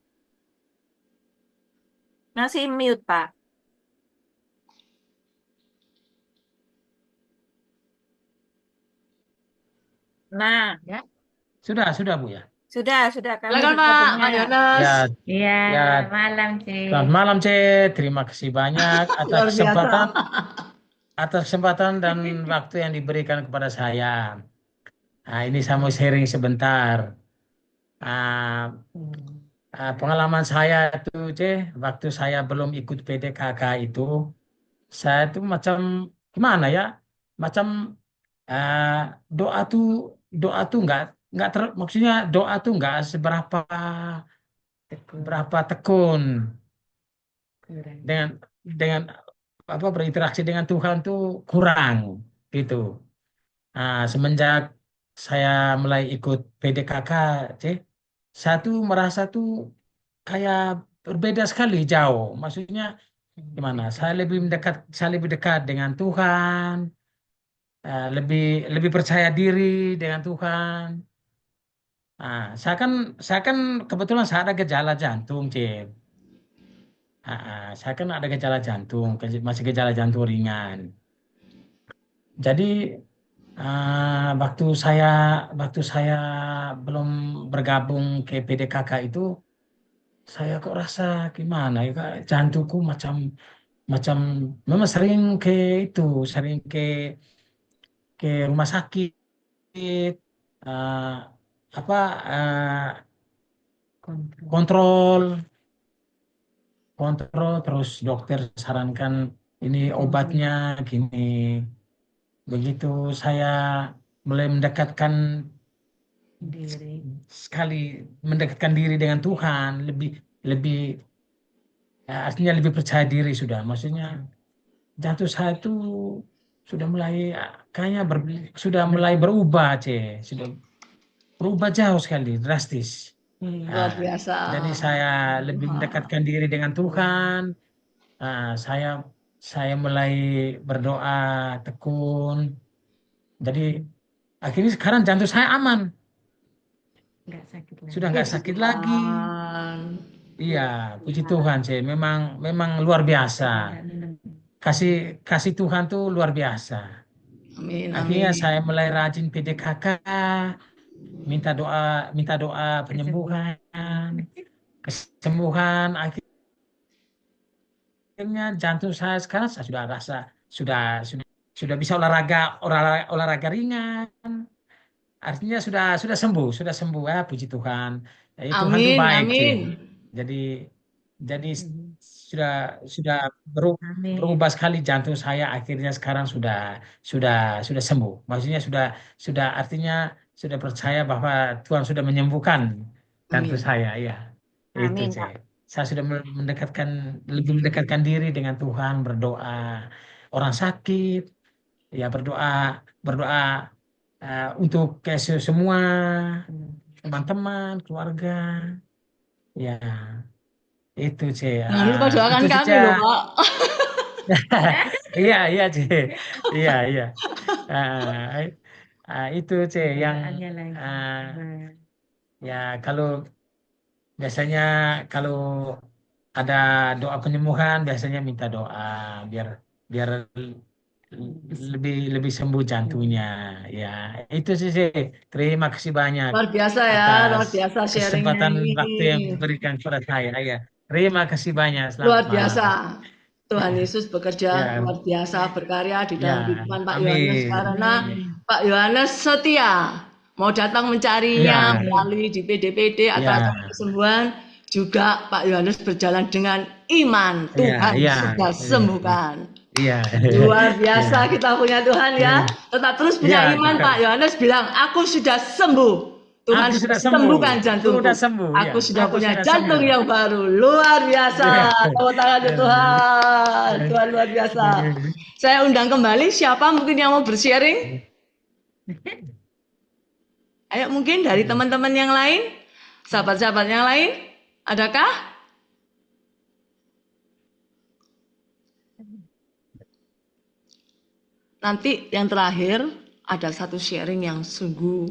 Masih mute Pak. Nah, Ya, sudah Bu ya. sudah kami Silakan bisa Pak, Pak dengar. Yones. Ya, Iya, ya, malam, C. selamat malam C. Terima kasih banyak Luar biasa. atas kesempatan dan waktu yang diberikan kepada saya. Nah, ini saya mau sharing sebentar. Ah, pengalaman saya itu C, waktu saya belum ikut PDKK itu, saya itu macam gimana ya? Macam ah, doa tuh maksudnya doa tuh nggak seberapa berapa tekun Kurang. dengan apa berinteraksi dengan Tuhan tuh kurang gitu. Nah, semenjak saya mulai ikut PDKK, C, saya tuh merasa tuh kayak berbeda sekali jauh. Maksudnya gimana? Saya lebih dekat dengan Tuhan, lebih lebih percaya diri dengan Tuhan. Nah, saya kan kebetulan saya ada gejala jantung, C. Saya kan ada gejala jantung, masih gejala jantung ringan. Jadi waktu saya belum bergabung ke PDKK itu, saya kok rasa gimana ya Kak, jantungku macam macam memang sering ke rumah sakit, eh, apa kontrol kontrol terus dokter sarankan ini obatnya gini. Begitu saya mulai Diri. sekali mendekatkan diri dengan Tuhan, lebih lebih artinya lebih percaya diri sudah. Maksudnya jatuh saya itu sudah mulai kayaknya sudah mulai berubah, C. Sudah berubah jauh sekali, drastis. Luar Nah, biasa. jadi saya lebih mendekatkan diri dengan Tuhan. Nah, saya mulai berdoa tekun. Jadi akhirnya sekarang jantung saya aman, Nggak sakit lagi. sudah nggak Puji sakit lagi. Tuhan. Iya, puji Tuhan sih. Memang memang luar biasa. Nggak minum. Kasih kasih Tuhan tuh luar biasa. Amin, Akhirnya amin. saya mulai rajin PDKK, minta doa penyembuhan, kesembuhan. Akhirnya jantung saya sekarang saya sudah rasa sudah sudah bisa olahraga ringan. artinya sudah sembuh ya, puji Tuhan. Ya, Tuhan tuh Amin, baik, C. amin. Jadi jadi Mhm. sudah Amin. berubah sekali jantung saya, akhirnya sekarang sudah sembuh. Maksudnya sudah artinya sudah percaya bahwa Tuhan sudah menyembuhkan jantung Amin. saya, ya. Itu, Amin, C. Kak. Saya sudah lebih mendekatkan diri dengan Tuhan, berdoa. Orang sakit, ya berdoa berdoa untuk semua teman-teman, keluarga, ya itu, C. Jangan lupa Itu doakan saja. kami loh, Pak. Iya, iya, C. Iya, iya. Ah, itu, C, yang Doaannya lagi. ah, Nah, ya kalau biasanya kalau ada doa penyembuhan, biasanya minta doa biar biar lebih lebih sembuh jantungnya, ya. Itu sih, C. Terima kasih banyak Luar biasa ya, atas luar biasa sharingnya kesempatan ini. waktu yang diberikan kepada saya, ya. Terima kasih banyak, selamat Luar malam. biasa. Tuhan Yesus bekerja Ya, luar biasa berkarya di dalam ya, kehidupan Pak Yohanes amin. karena amin. Pak Yohanes setia mau datang mencarinya Ya, Amin. melalui di PDPD atau ya, acara kesembuhan juga Pak Yohanes berjalan dengan iman ya, Tuhan ya, sudah sembuhkan. ya, Luar ya, biasa kita punya Tuhan ya. Tetap terus punya ya, iman Pak Yohanes bilang aku sudah sembuh. Tuhan aku sudah sudah sembuh, sembuhkan sudah jantungku. sembuh, ya, Aku sudah aku punya sudah jantung sembuh. yang baru. Luar biasa. Tepuk tangan untuk Tuhan. Tuhan luar biasa. Saya undang kembali siapa mungkin yang mau bersharing? Ayo mungkin dari teman-teman yang lain, sahabat-sahabat yang lain, adakah? Nanti yang terakhir ada satu sharing yang sungguh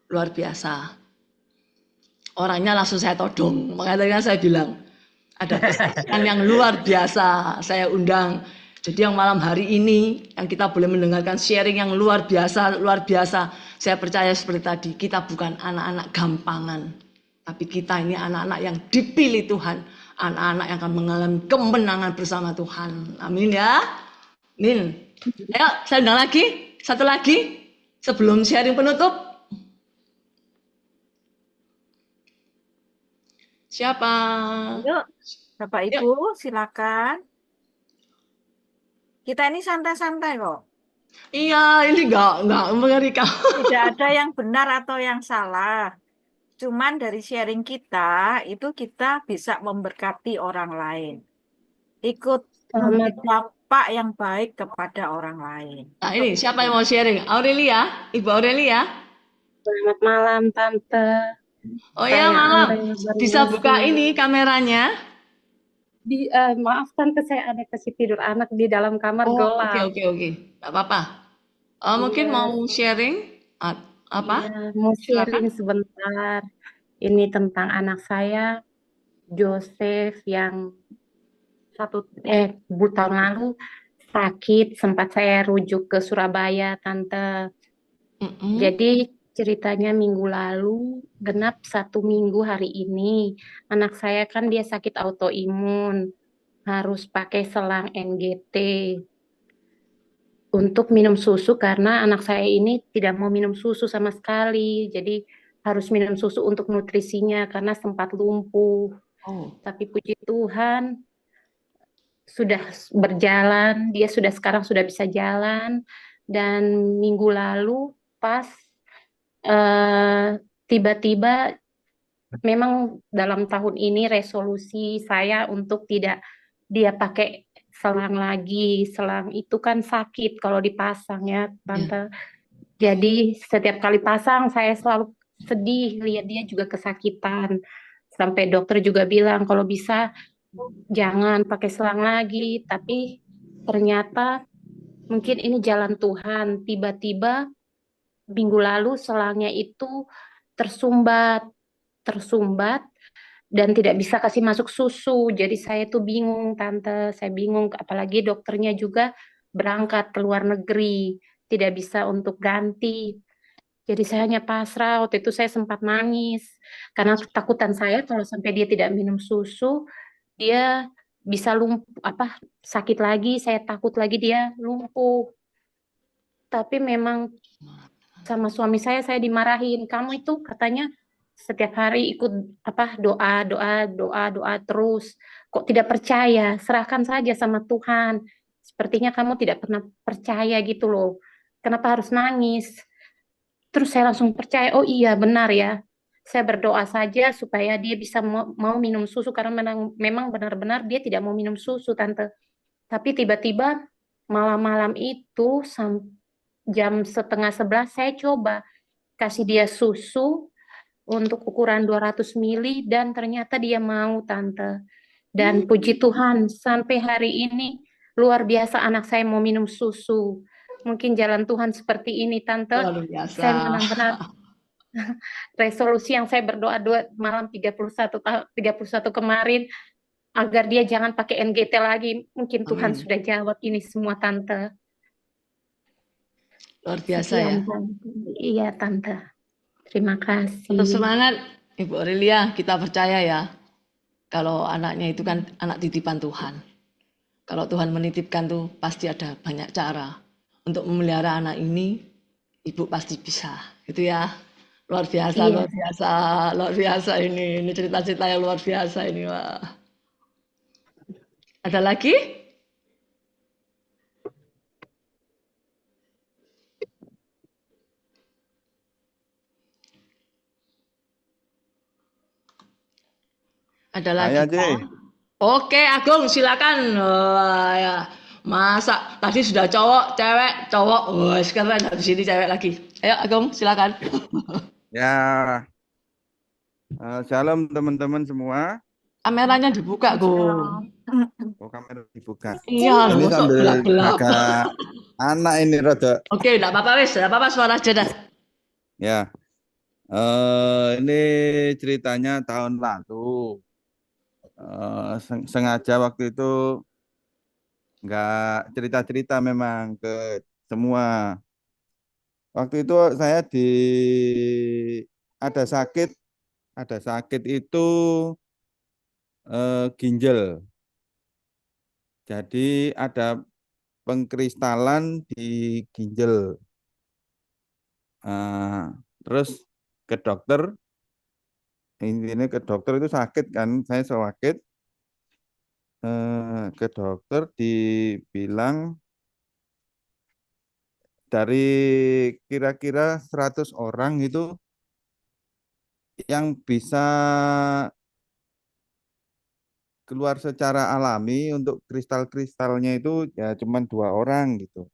luar biasa. Orangnya langsung saya todong, makanya saya bilang ada kesaksian yang luar biasa saya undang. Jadi yang malam hari ini yang kita boleh mendengarkan sharing yang luar biasa, luar biasa. Saya percaya seperti tadi, kita bukan anak-anak gampangan, tapi kita ini anak-anak yang dipilih Tuhan, anak-anak yang akan mengalami kemenangan bersama Tuhan. Amin ya. Amin. Ayo, saya undang lagi, satu lagi sebelum sharing penutup. Siapa? Yuk, Bapak Yuk. Ibu, silakan. Kita ini santai-santai kok. Iya, ini enggak mengerikan. Tidak ada yang benar atau yang salah. Cuman dari sharing kita, itu kita bisa memberkati orang lain. Ikut memberi dampak yang baik kepada orang lain. Nah ini siapa yang mau sharing? Aurelia, Ibu Aurelia. Selamat malam, Tante. Oh ya Saya malam. Aurelia Bisa buka Berlingsih. ini kameranya? Maaf, Tante, saya ada kasih tidur anak di dalam kamar Oh oke gelap. oke oke. Gak apa-apa. Mungkin Iya, mau sharing apa? iya, mau Silakan. sharing sebentar. Ini tentang anak saya, Joseph, yang tahun lalu sakit. Sempat saya rujuk ke Surabaya, Tante. Mm-mm. Jadi ceritanya minggu lalu, genap 1 minggu hari ini. Anak saya kan dia sakit autoimun, harus pakai selang NGT untuk minum susu karena anak saya ini tidak mau minum susu sama sekali. Jadi harus minum susu untuk nutrisinya karena sempat lumpuh. Oh. Tapi puji Tuhan sudah berjalan, dia sekarang sudah bisa jalan. Dan minggu lalu pas tiba-tiba memang dalam tahun ini resolusi saya untuk tidak dia pakai selang lagi. Selang itu kan sakit kalau dipasang ya, Tante. Jadi setiap kali pasang saya selalu sedih lihat dia juga kesakitan. Sampai dokter juga bilang kalau bisa jangan pakai selang lagi. Tapi ternyata mungkin ini jalan Tuhan. Tiba-tiba minggu lalu selangnya itu tersumbat dan tidak bisa kasih masuk susu. Jadi saya tuh bingung, Tante. Saya bingung, apalagi dokternya juga berangkat ke luar negeri, tidak bisa untuk ganti. Jadi saya hanya pasrah. Waktu itu saya sempat nangis karena ketakutan saya kalau sampai dia tidak minum susu, dia bisa sakit lagi. Saya takut lagi dia lumpuh. Tapi memang sama suami saya dimarahin. Kamu itu katanya setiap hari ikut apa doa, doa, doa, doa terus. Kok tidak percaya? Serahkan saja sama Tuhan. Sepertinya kamu tidak pernah percaya gitu loh. Kenapa harus nangis? Terus saya langsung percaya, oh iya benar ya. Saya berdoa saja supaya dia bisa mau minum susu karena memang benar-benar dia tidak mau minum susu, Tante. Tapi tiba-tiba malam-malam itu jam setengah 11 saya coba kasih dia susu untuk ukuran 200 mili dan ternyata dia mau, Tante. Dan puji Tuhan sampai hari ini luar biasa anak saya mau minum susu. Mungkin jalan Tuhan seperti ini, Tante. Luar biasa. Saya benar-benar resolusi yang saya berdoa malam 31 kemarin agar dia jangan pakai NGT lagi. Mungkin Tuhan Amin. sudah jawab ini semua, Tante. Luar biasa ya. Sekian, Tante. Iya, Tante. Terima kasih. Tetap semangat, Ibu Aurelia. Kita percaya ya, kalau anaknya itu kan anak titipan Tuhan. Kalau Tuhan menitipkan tuh pasti ada banyak cara untuk memelihara anak ini. Ibu pasti bisa, gitu ya. Luar biasa, Iya. luar biasa, luar biasa ini. Ini cerita-cerita yang luar biasa ini, wah. Ada lagi? Ada lagi? Saya, Ci. Oke, Agung silakan. Wah, ya. Masa tadi sudah cowok, cewek, cowok. Wah, sekarang habis ini cewek lagi. Ayo Agung silakan. Ya, shalom teman-teman semua. Kameranya dibuka, Gung. Oh, kamera dibuka. Iya, Ini masuk sambil gelap-gelap. agak anak ini rada. Oke, enggak apa-apa wis, enggak apa-apa suara aja dah. Ya, ini ceritanya tahun lalu. Sengaja waktu itu nggak cerita-cerita memang ke semua. Waktu itu saya ada sakit itu ginjal. Jadi ada pengkristalan di ginjal. Terus ke dokter, intinya ke dokter itu sakit kan, saya sakit. Ke dokter dibilang dari kira-kira 100 orang itu yang bisa keluar secara alami untuk kristal-kristalnya itu ya cuma 2 orang gitu.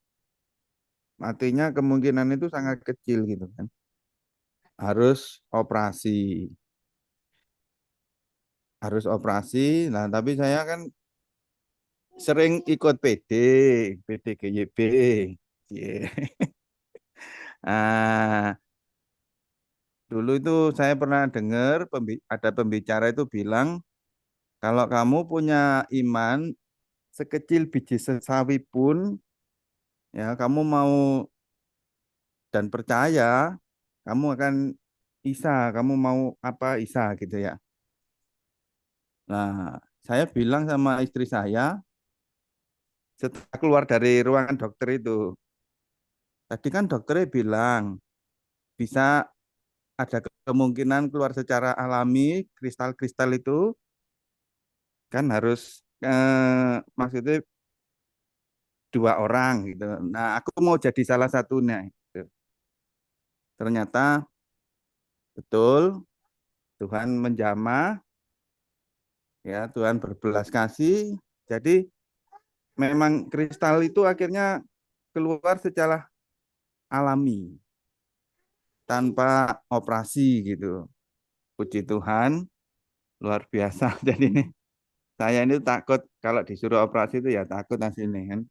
Matinya kemungkinan itu sangat kecil gitu kan. Harus operasi. Nah tapi saya kan sering ikut PDGYB. Yeah. Dulu itu saya pernah dengar ada pembicara itu bilang, kalau kamu punya iman sekecil biji sesawi pun, ya kamu mau dan percaya, kamu akan bisa, kamu mau apa bisa gitu ya. Nah, saya bilang sama istri saya, setelah keluar dari ruangan dokter itu, tadi kan dokternya bilang, bisa ada kemungkinan keluar secara alami, kristal-kristal itu kan harus maksudnya 2 orang gitu. Nah, aku mau jadi salah satunya. Gitu. Ternyata betul Tuhan menjamah, ya Tuhan berbelas kasih. Jadi memang kristal itu akhirnya keluar secara alami tanpa operasi gitu. Puji Tuhan, luar biasa. Jadi ini saya ini takut kalau disuruh operasi itu ya takut hasilnya kan.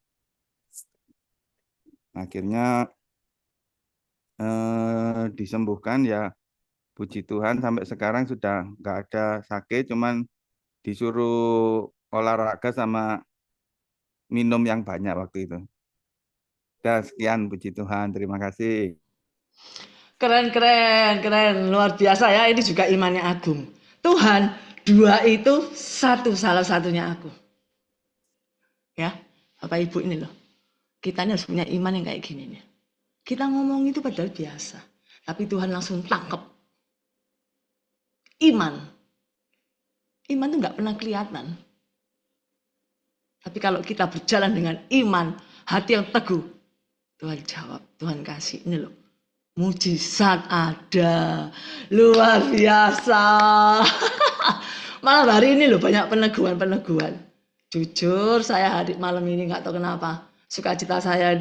Akhirnya disembuhkan ya, puji Tuhan sampai sekarang sudah nggak ada sakit, cuman disuruh olahraga sama minum yang banyak waktu itu. Udah sekian, puji Tuhan, terima kasih. Keren, keren, keren. Luar biasa ya, ini juga imannya Agung. Tuhan, 2 itu salah satunya aku. Ya, Bapak Ibu ini loh. Kita ini harus punya iman yang kayak gini nih. Kita ngomong itu padahal biasa, tapi Tuhan langsung tangkep. Iman itu nggak pernah kelihatan. Tapi kalau kita berjalan dengan iman, hati yang teguh, Tuhan jawab, Tuhan kasih. Ini loh, mujizat ada, luar biasa. Malam hari ini loh banyak peneguhan. Jujur saya hari malam ini nggak tahu kenapa, sukacita saya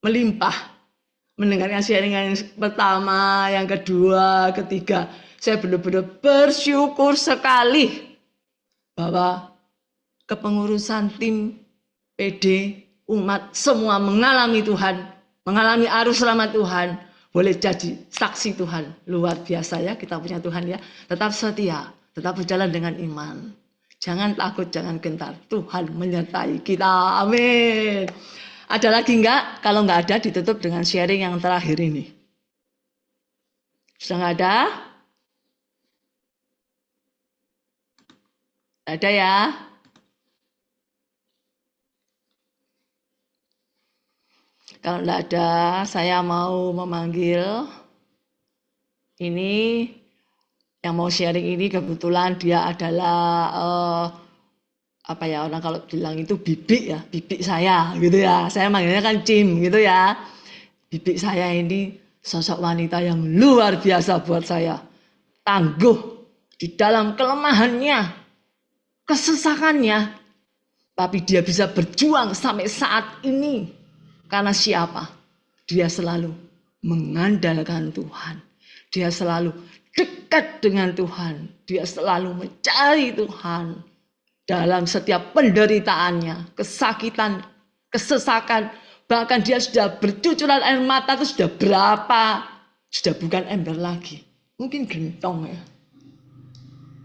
melimpah. Mendengarkan sharing yang pertama, yang kedua, ketiga, saya benar-benar bersyukur sekali bahwa kepengurusan tim PD umat semua mengalami Tuhan, mengalami arus selamat Tuhan, boleh jadi saksi Tuhan. Luar biasa ya kita punya Tuhan ya. Tetap setia, tetap berjalan dengan iman. Jangan takut, jangan gentar. Tuhan menyertai kita. Amin. Ada lagi enggak? Kalau enggak ada, ditutup dengan sharing yang terakhir ini. Sudah enggak ada? Ada ya? Kalau enggak ada, saya mau memanggil ini yang mau sharing ini kebetulan dia adalah apa ya, orang kalau bilang itu bibik saya gitu ya. Saya manggilnya kan Cim gitu ya. Bibik saya ini sosok wanita yang luar biasa buat saya. Tangguh di dalam kelemahannya, kesesakannya. Tapi dia bisa berjuang sampai saat ini. Karena siapa? Dia selalu mengandalkan Tuhan. Dia selalu dekat dengan Tuhan. Dia selalu mencari Tuhan. Dalam setiap penderitaannya, kesakitan, kesesakan, bahkan dia sudah bercucuran air mata itu sudah berapa, sudah bukan ember lagi, mungkin gentong ya.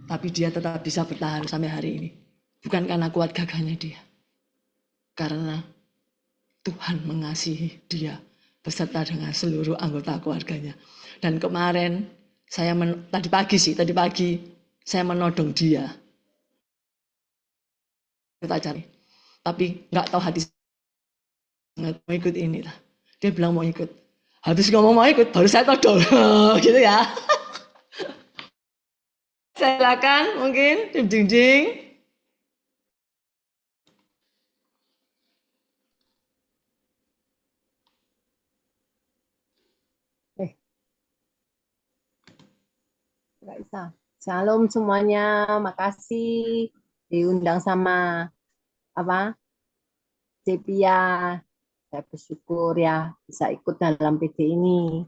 Tapi dia tetap bisa bertahan sampai hari ini. Bukan karena kuat gagahnya dia, karena Tuhan mengasihi dia beserta dengan seluruh anggota keluarganya. Dan kemarin tadi pagi saya menodong dia. Kita cari, tapi nggak tahu hati nggak mau ikut ini lah. Dia bilang mau ikut, habis ngomong mau ikut baru saya todong gitu ya. Silakan mungkin jing. Nggak bisa. Shalom semuanya, makasih diundang sama Cepia. Saya bersyukur ya bisa ikut dalam PD ini.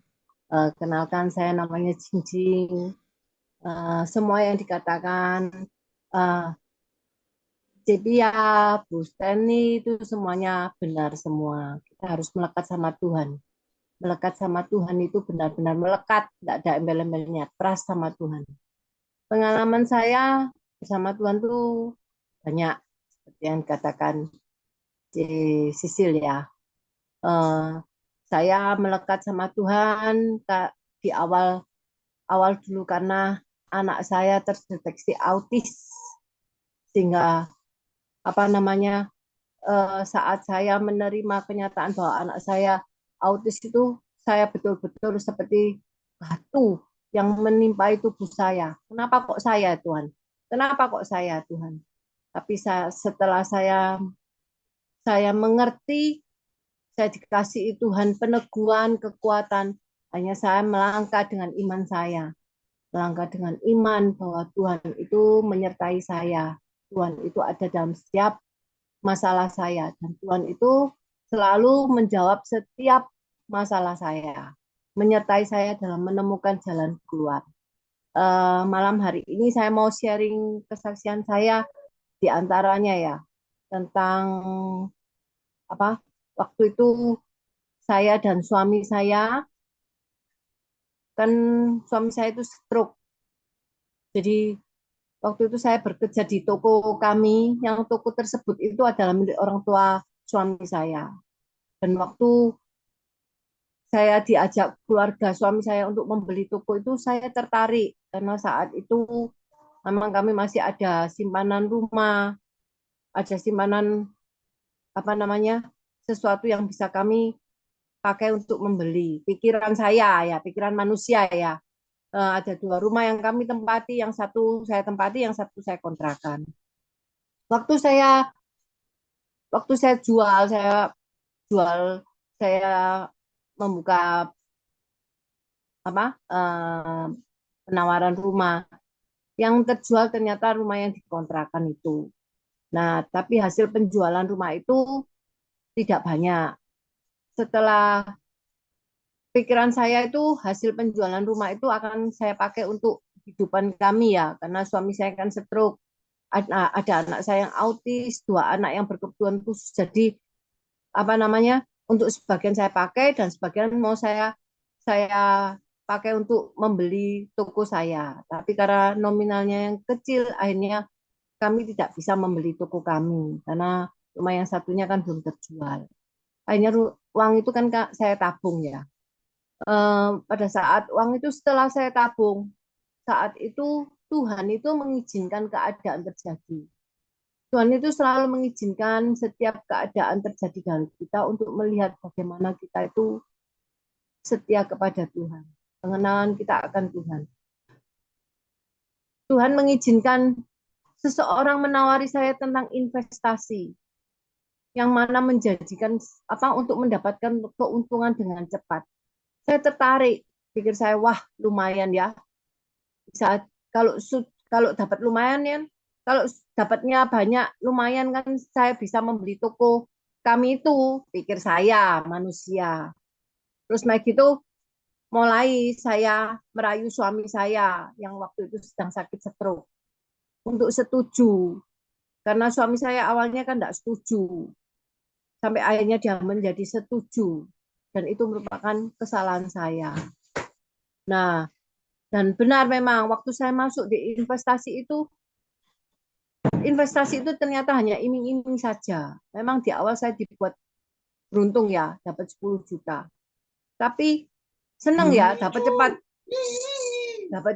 Kenalkan saya namanya Jingjing. Semua yang dikatakan Cepia, Bu Steni itu semuanya benar semua. Kita harus melekat sama Tuhan. Melekat sama Tuhan itu benar-benar melekat, tidak ada embel-embelnya, trust sama Tuhan. Pengalaman saya bersama Tuhan tuh banyak, seperti yang dikatakan Sisil ya. Saya melekat sama Tuhan di awal dulu karena anak saya terdeteksi autis, sehingga saat saya menerima kenyataan bahwa anak saya autis itu, saya betul-betul seperti batu yang menimpa tubuh saya. Kenapa kok saya, Tuhan? Kenapa kok saya, Tuhan? Tapi setelah saya mengerti, saya dikasih Tuhan peneguhan, kekuatan. Hanya saya melangkah dengan iman saya. Melangkah dengan iman bahwa Tuhan itu menyertai saya. Tuhan itu ada dalam setiap masalah saya. Dan Tuhan itu selalu menjawab setiap masalah saya, menyertai saya dalam menemukan jalan keluar. Malam hari ini saya mau sharing kesaksian saya, di antaranya ya tentang waktu itu saya dan suami saya, kan suami saya itu stroke. Jadi waktu itu saya bekerja di toko kami, yang toko tersebut itu adalah milik orang tua suami saya. Dan waktu saya diajak keluarga suami saya untuk membeli toko itu, saya tertarik karena saat itu memang kami masih ada simpanan rumah, ada simpanan sesuatu yang bisa kami pakai untuk membeli. Pikiran saya ya, pikiran manusia ya. Ada 2 rumah yang kami tempati, yang satu saya tempati, yang satu saya kontrakan. Waktu saya jual, saya membuka penawaran rumah. Yang terjual ternyata rumah yang dikontrakan itu. Nah, tapi hasil penjualan rumah itu tidak banyak. Setelah pikiran saya itu hasil penjualan rumah itu akan saya pakai untuk kehidupan kami ya, karena suami saya kan stroke, ada anak saya yang autis, 2 anak yang berkebutuhan khusus. Jadi untuk sebagian saya pakai dan sebagian mau saya pakai untuk membeli toko saya. Tapi karena nominalnya yang kecil, akhirnya kami tidak bisa membeli toko kami karena rumah yang satunya kan belum terjual. Akhirnya uang itu kan saya tabung ya. Pada saat uang itu setelah saya tabung, saat itu Tuhan itu mengizinkan keadaan terjadi. Tuhan itu selalu mengizinkan setiap keadaan terjadi dalam kita untuk melihat bagaimana kita itu setia kepada Tuhan. Pengenalan kita akan Tuhan. Tuhan mengizinkan seseorang menawari saya tentang investasi yang mana menjanjikan untuk mendapatkan keuntungan dengan cepat. Saya tertarik, pikir saya, wah lumayan ya. Saat kalau dapat lumayan ya, kalau dapatnya banyak lumayan kan saya bisa membeli toko kami itu, pikir saya manusia. Terus naik gitu mulai saya merayu suami saya yang waktu itu sedang sakit stroke untuk setuju. Karena suami saya awalnya kan tidak setuju. Sampai akhirnya dia menjadi setuju. Dan itu merupakan kesalahan saya. Nah, dan benar memang waktu saya masuk di investasi itu ternyata hanya iming-iming saja. Memang di awal saya dibuat beruntung ya, dapat 10 juta. Tapi senang ya, dapat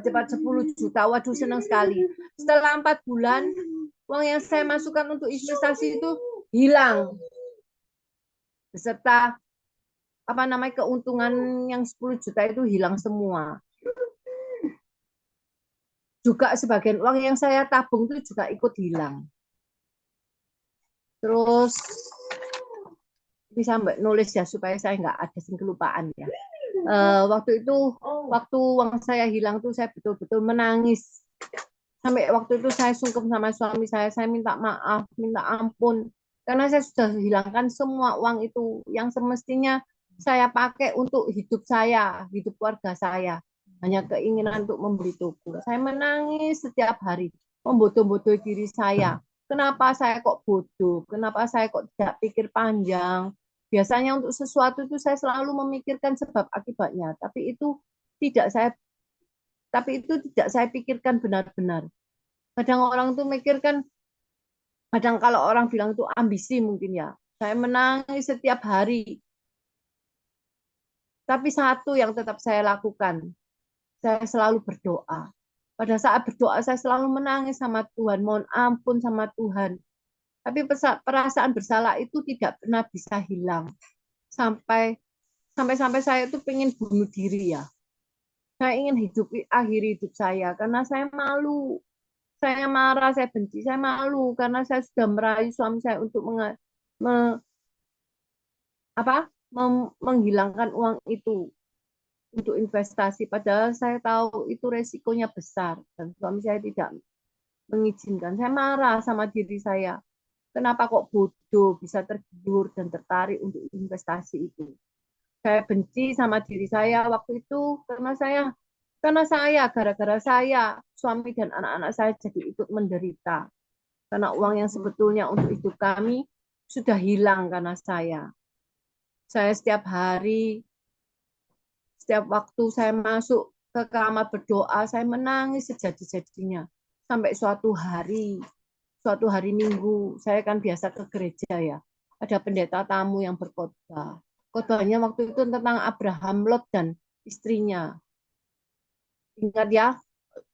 cepat 10 juta. Waduh, senang sekali. Setelah 4 bulan, uang yang saya masukkan untuk investasi itu hilang. Beserta keuntungan yang 10 juta itu hilang semua. Juga sebagian uang yang saya tabung itu juga ikut hilang. Terus bisa Mbak nulis ya supaya saya nggak ada kelupaan ya. Waktu uang saya hilang tuh saya betul-betul menangis. Sampai waktu itu saya sungkem sama suami saya minta maaf, minta ampun. Karena saya sudah hilangkan semua uang itu yang semestinya saya pakai untuk hidup saya, hidup keluarga saya. Hanya keinginan untuk membeli toko. Saya menangis setiap hari, membodoh-bodohi diri saya. Kenapa saya kok bodoh? Kenapa saya kok tidak pikir panjang? Biasanya untuk sesuatu itu saya selalu memikirkan sebab akibatnya, tapi itu tidak saya pikirkan benar-benar. Kadang orang tuh mikirkan, kadang kalau orang bilang itu ambisi mungkin ya. Saya menangis setiap hari. Tapi satu yang tetap saya lakukan, saya selalu berdoa. Pada saat berdoa saya selalu menangis sama Tuhan, mohon ampun sama Tuhan. Tapi perasaan bersalah itu tidak pernah bisa hilang. Sampai saya itu pengen bunuh diri ya. Saya ingin akhiri hidup saya karena saya malu. Saya marah, saya benci, saya malu karena saya sudah merayu suami saya untuk menghilangkan uang itu untuk investasi. Padahal saya tahu itu resikonya besar dan suami saya tidak mengizinkan. Saya marah sama diri saya. Kenapa kok bodoh bisa tergiur dan tertarik untuk investasi itu? Saya benci sama diri saya waktu itu karena gara-gara saya, suami dan anak-anak saya jadi ikut menderita. Karena uang yang sebetulnya untuk hidup kami sudah hilang karena saya. Saya setiap hari, setiap waktu saya masuk ke kamar berdoa, saya menangis sejadi-jadinya. Sampai suatu hari Minggu, saya kan biasa ke gereja ya. Ada pendeta tamu yang berkhotbah. Khotbahnya waktu itu tentang Abraham, Lot, dan istrinya. Ingat ya,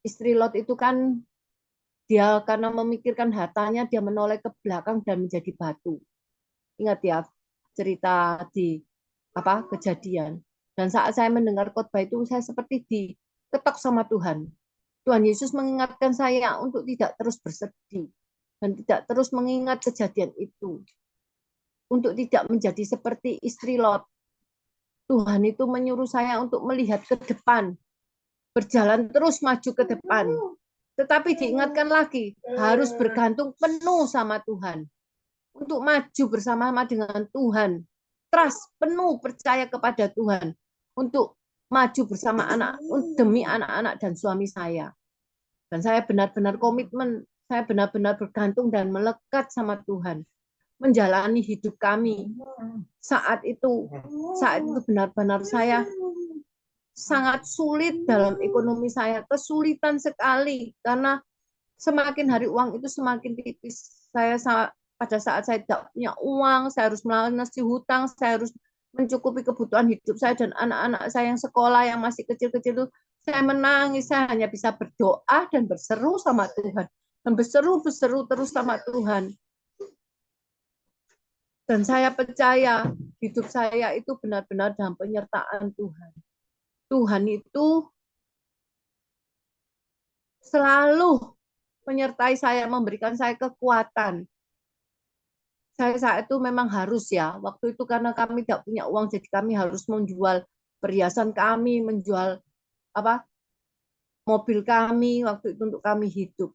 istri Lot itu kan dia karena memikirkan hartanya, dia menoleh ke belakang dan menjadi batu. Ingat ya cerita di kejadian. Dan saat saya mendengar khotbah itu, saya seperti diketok sama Tuhan. Tuhan Yesus mengingatkan saya untuk tidak terus bersedih dan tidak terus mengingat kejadian itu. Untuk tidak menjadi seperti istri Lot. Tuhan itu menyuruh saya untuk melihat ke depan, berjalan terus maju ke depan. Tetapi diingatkan lagi, harus bergantung penuh sama Tuhan. Untuk maju bersama-sama dengan Tuhan. Trust, penuh percaya kepada Tuhan. Untuk maju bersama demi anak-anak dan suami saya. Dan saya benar-benar komitmen, saya benar-benar bergantung dan melekat sama Tuhan. Menjalani hidup kami. Saat itu benar-benar saya sangat sulit dalam ekonomi saya, kesulitan sekali karena semakin hari uang itu semakin tipis. Pada saat saya tidak punya uang, saya harus melunasi hutang, saya harus mencukupi kebutuhan hidup saya dan anak-anak saya yang sekolah yang masih kecil-kecil itu, saya menangis, saya hanya bisa berdoa dan berseru sama Tuhan. Dan berseru terus sama Tuhan. Dan saya percaya hidup saya itu benar-benar dalam penyertaan Tuhan. Tuhan itu selalu menyertai saya, memberikan saya kekuatan. Saya saat itu memang harus ya, waktu itu karena kami tidak punya uang, jadi kami harus menjual perhiasan kami, menjual mobil kami waktu itu untuk kami hidup.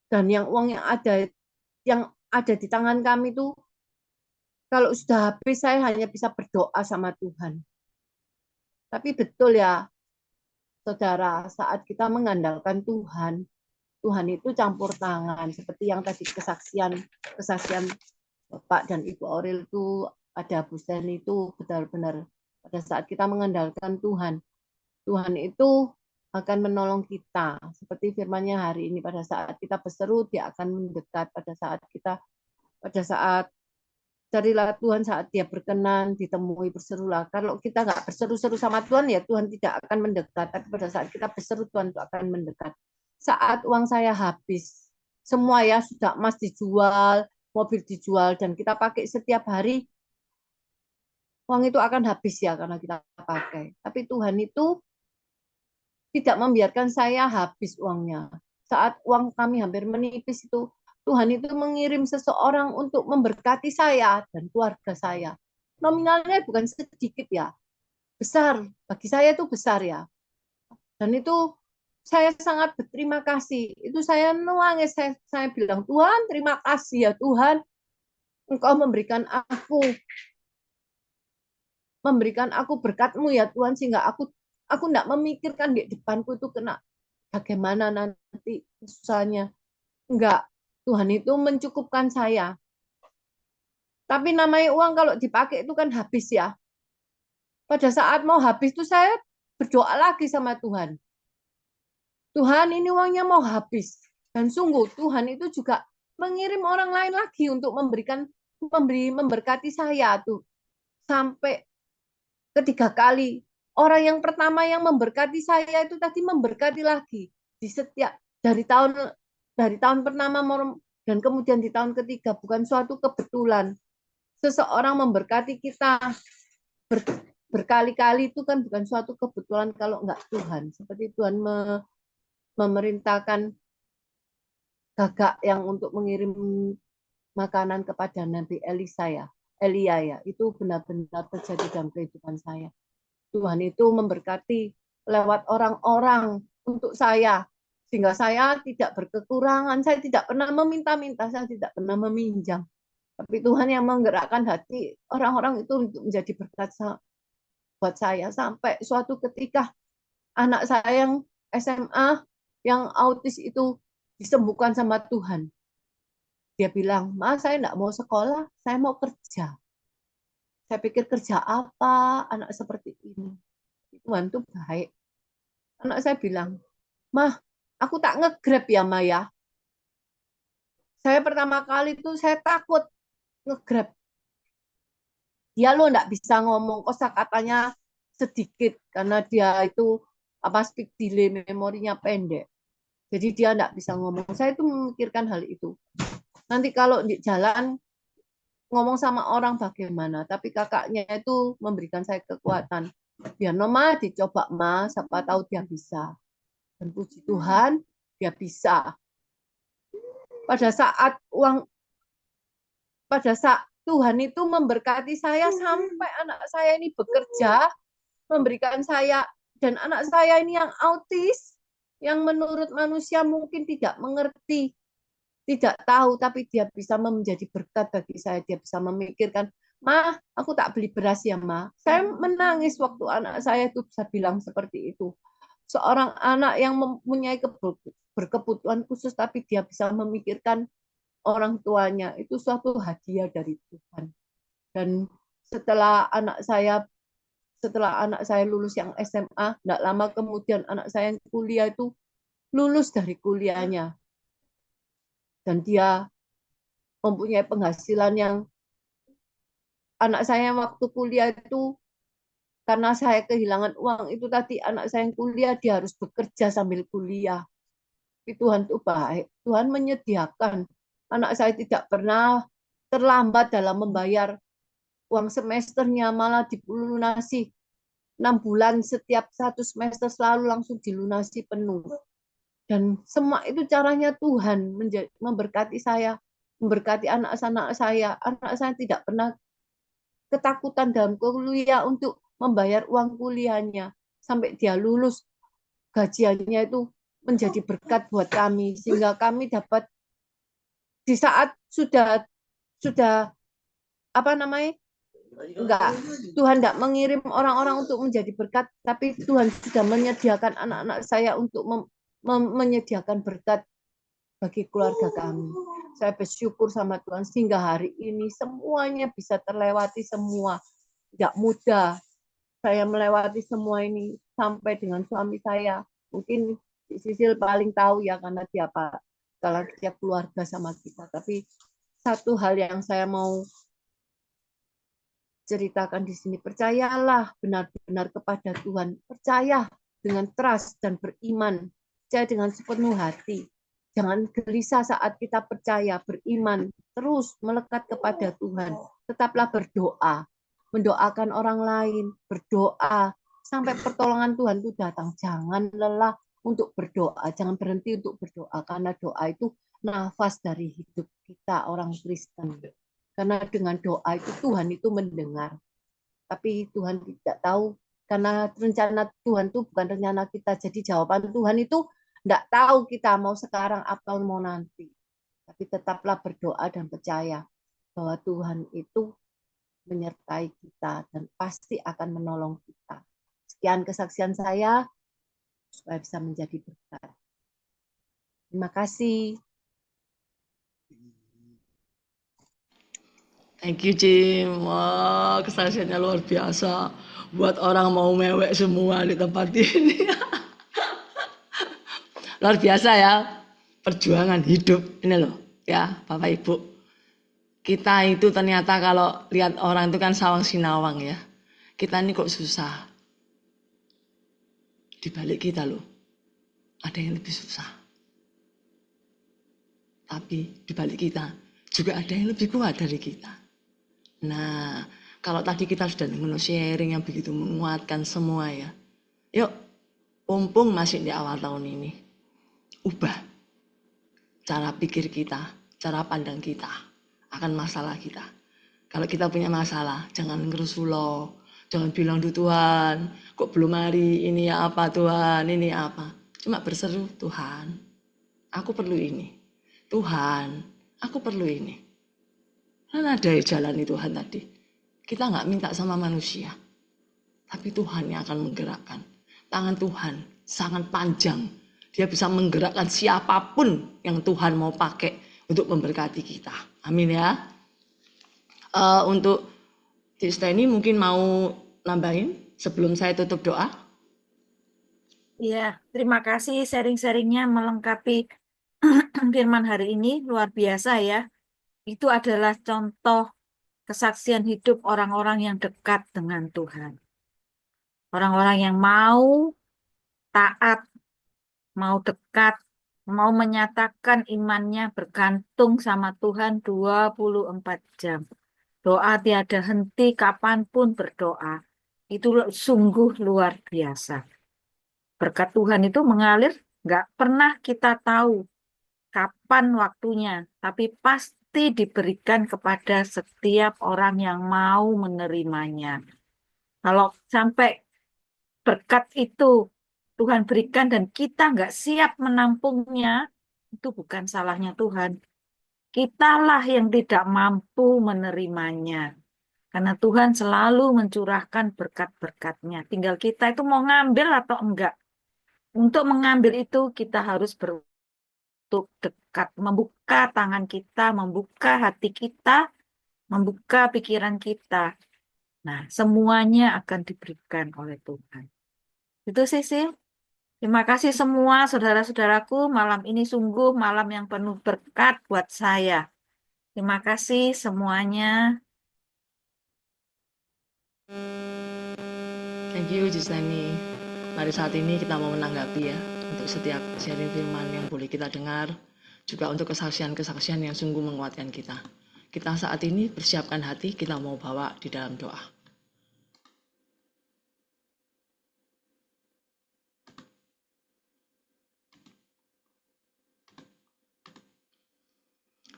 Dan uang yang ada di tangan kami itu, kalau sudah habis saya hanya bisa berdoa sama Tuhan. Tapi betul ya, saudara, saat kita mengandalkan Tuhan, Tuhan itu campur tangan. Seperti yang tadi kesaksian Bapak dan Ibu Aurel itu, ada Bu Seni itu benar-benar pada saat kita mengandalkan Tuhan, Tuhan itu akan menolong kita. Seperti firman-Nya hari ini, pada saat kita berseru, Dia akan mendekat. Pada saat carilah Tuhan saat Dia berkenan, ditemui, berserulah. Kalau kita nggak berseru-seru sama Tuhan, ya Tuhan tidak akan mendekat. Tapi pada saat kita berseru, Tuhan itu akan mendekat. Saat uang saya habis, semua ya sudah emas dijual, mobil dijual, dan kita pakai setiap hari, uang itu akan habis ya karena kita pakai. Tapi Tuhan itu tidak membiarkan saya habis uangnya. Saat uang kami hampir menipis itu, Tuhan itu mengirim seseorang untuk memberkati saya dan keluarga saya. Nominalnya bukan sedikit ya, besar. Bagi saya itu besar ya. Dan itu saya sangat berterima kasih. Itu saya nangis, saya bilang, Tuhan terima kasih ya Tuhan. Engkau memberikan aku berkat-Mu ya Tuhan, sehingga aku tidak memikirkan di depanku itu kena bagaimana nanti susahnya. Enggak. Tuhan itu mencukupkan saya. Tapi namanya uang kalau dipakai itu kan habis ya. Pada saat mau habis itu saya berdoa lagi sama Tuhan. Tuhan, ini uangnya mau habis. Dan sungguh Tuhan itu juga mengirim orang lain lagi untuk memberkati saya tuh. Sampai ketiga kali. Orang yang pertama yang memberkati saya itu tadi memberkati lagi. Dari tahun pertama dan kemudian di tahun ketiga, bukan suatu kebetulan. Seseorang memberkati kita berkali-kali itu kan bukan suatu kebetulan kalau enggak Tuhan. Seperti Tuhan memerintahkan Gagak yang untuk mengirim makanan kepada Nabi Elia ya. Itu benar-benar terjadi dalam kehidupan saya. Tuhan itu memberkati lewat orang-orang untuk saya. Sehingga saya tidak berkekurangan, saya tidak pernah meminta-minta, saya tidak pernah meminjam. Tapi Tuhan yang menggerakkan hati orang-orang itu untuk menjadi berkat buat saya. Sampai suatu ketika anak saya yang SMA, yang autis itu disembuhkan sama Tuhan. Dia bilang, Ma, saya tidak mau sekolah, saya mau kerja. Saya pikir kerja apa anak seperti ini. Tuhan itu baik. Anak saya bilang, Ma, aku tak nge-grab ya, Ma ya. Saya pertama kali itu saya takut nge-grab. Dia lo enggak bisa ngomong, kosakatanya sedikit karena dia itu speak delay, memorinya pendek. Jadi dia enggak bisa ngomong. Saya itu memikirkan hal itu. Nanti kalau di jalan ngomong sama orang bagaimana, tapi kakaknya itu memberikan saya kekuatan. Biar Mama dicoba, Ma, siapa tahu dia bisa. Dan puji Tuhan, dia bisa. Pada saat Tuhan itu memberkati saya sampai anak saya ini bekerja, memberikan saya, dan anak saya ini yang autis, yang menurut manusia mungkin tidak mengerti, tidak tahu, tapi dia bisa menjadi berkat bagi saya. Dia bisa memikirkan, Ma, aku tak beli beras ya, Ma. Saya menangis waktu anak saya itu bisa bilang seperti itu. Seorang anak yang mempunyai berkebutuhan khusus, tapi dia bisa memikirkan orang tuanya, itu suatu hadiah dari Tuhan. Dan setelah anak saya lulus yang SMA, tidak lama kemudian anak saya yang kuliah itu lulus dari kuliahnya. Dan dia mempunyai penghasilan yang anak saya waktu kuliah itu, karena saya kehilangan uang itu tadi, anak saya yang kuliah, dia harus bekerja sambil kuliah. Tapi Tuhan itu baik. Tuhan menyediakan. Anak saya tidak pernah terlambat dalam membayar uang semesternya, malah dilunasi 6 bulan setiap 1 semester, selalu langsung dilunasi penuh. Dan semua itu caranya Tuhan memberkati saya, memberkati anak-anak saya. Anak saya tidak pernah ketakutan dalam kuliah untuk membayar uang kuliahnya. Sampai dia lulus, gajiannya itu menjadi berkat buat kami. Sehingga kami dapat, di saat sudah Tuhan tidak mengirim orang-orang untuk menjadi berkat, tapi Tuhan sudah menyediakan anak-anak saya untuk menyediakan berkat bagi keluarga kami. Saya bersyukur sama Tuhan sehingga hari ini semuanya bisa terlewati semua. Tidak mudah saya melewati semua ini sampai dengan suami saya. Mungkin Sisil paling tahu ya, karena dia kalau dia keluarga sama kita. Tapi satu hal yang saya mau ceritakan di sini, percayalah benar-benar kepada Tuhan. Percaya dengan trust dan beriman. Percaya dengan sepenuh hati. Jangan gelisah saat kita percaya, beriman, terus melekat kepada Tuhan. Tetaplah berdoa, mendoakan orang lain, berdoa sampai pertolongan Tuhan itu datang. Jangan lelah untuk berdoa, jangan berhenti untuk berdoa, karena doa itu nafas dari hidup kita orang Kristen. Karena dengan doa itu Tuhan itu mendengar. Tapi Tuhan tidak tahu, karena rencana Tuhan itu bukan rencana kita. Jadi jawaban Tuhan itu tidak tahu kita mau sekarang atau mau nanti. Tapi tetaplah berdoa dan percaya bahwa Tuhan itu menyertai kita dan pasti akan menolong kita. Sekian kesaksian saya supaya bisa menjadi berkat. Terima kasih. Thank you, Jim. Wah, kesaksiannya luar biasa. Buat orang mau mewek semua di tempat ini. Luar biasa ya. Perjuangan hidup. Ini loh, ya Bapak Ibu. Kita itu ternyata kalau lihat orang itu kan sawang sinawang ya. Kita ini kok susah. Di balik kita loh, ada yang lebih susah. Tapi di balik kita juga ada yang lebih kuat dari kita. Nah, kalau tadi kita sudah dengar sharing yang begitu menguatkan semua ya. Yuk, mumpung masih di awal tahun ini, ubah cara pikir kita, cara pandang kita akan masalah kita. Kalau kita punya masalah, jangan ngerusulo, jangan bilang, duh Tuhan, kok belum hari, ini ya apa Tuhan, ini apa. Cuma berseru, Tuhan, aku perlu ini. Tuhan, aku perlu ini. Kan ada jalan Tuhan tadi. Kita nggak minta sama manusia. Tapi Tuhan yang akan menggerakkan. Tangan Tuhan sangat panjang. Dia bisa menggerakkan siapapun yang Tuhan mau pakai untuk memberkati kita. Amin ya. Untuk Steny mungkin mau nambahin sebelum saya tutup doa. Ya, terima kasih sharing-sharingnya melengkapi firman hari ini. Luar biasa ya. Itu adalah contoh kesaksian hidup orang-orang yang dekat dengan Tuhan. Orang-orang yang mau taat, mau dekat, mau menyatakan imannya bergantung sama Tuhan 24 jam. Doa tiada henti, kapanpun berdoa. Itu sungguh luar biasa. Berkat Tuhan itu mengalir, nggak pernah kita tahu kapan waktunya, tapi pasti diberikan kepada setiap orang yang mau menerimanya. Kalau sampai berkat itu Tuhan berikan dan kita nggak siap menampungnya, itu bukan salahnya Tuhan. Kitalah yang tidak mampu menerimanya. Karena Tuhan selalu mencurahkan berkat-berkatnya. Tinggal kita itu mau ngambil atau enggak. Untuk mengambil itu kita harus berbentuk dekat, membuka tangan kita, membuka hati kita, membuka pikiran kita. Nah, semuanya akan diberikan oleh Tuhan. Itu sih, Sil. Terima kasih semua saudara-saudaraku. Malam ini sungguh malam yang penuh berkat buat saya. Terima kasih semuanya. Thank you, Justani. Mari saat ini kita mau menanggapi ya, untuk setiap sharing firman yang boleh kita dengar, juga untuk kesaksian-kesaksian yang sungguh menguatkan kita. Kita saat ini persiapkan hati, kita mau bawa di dalam doa.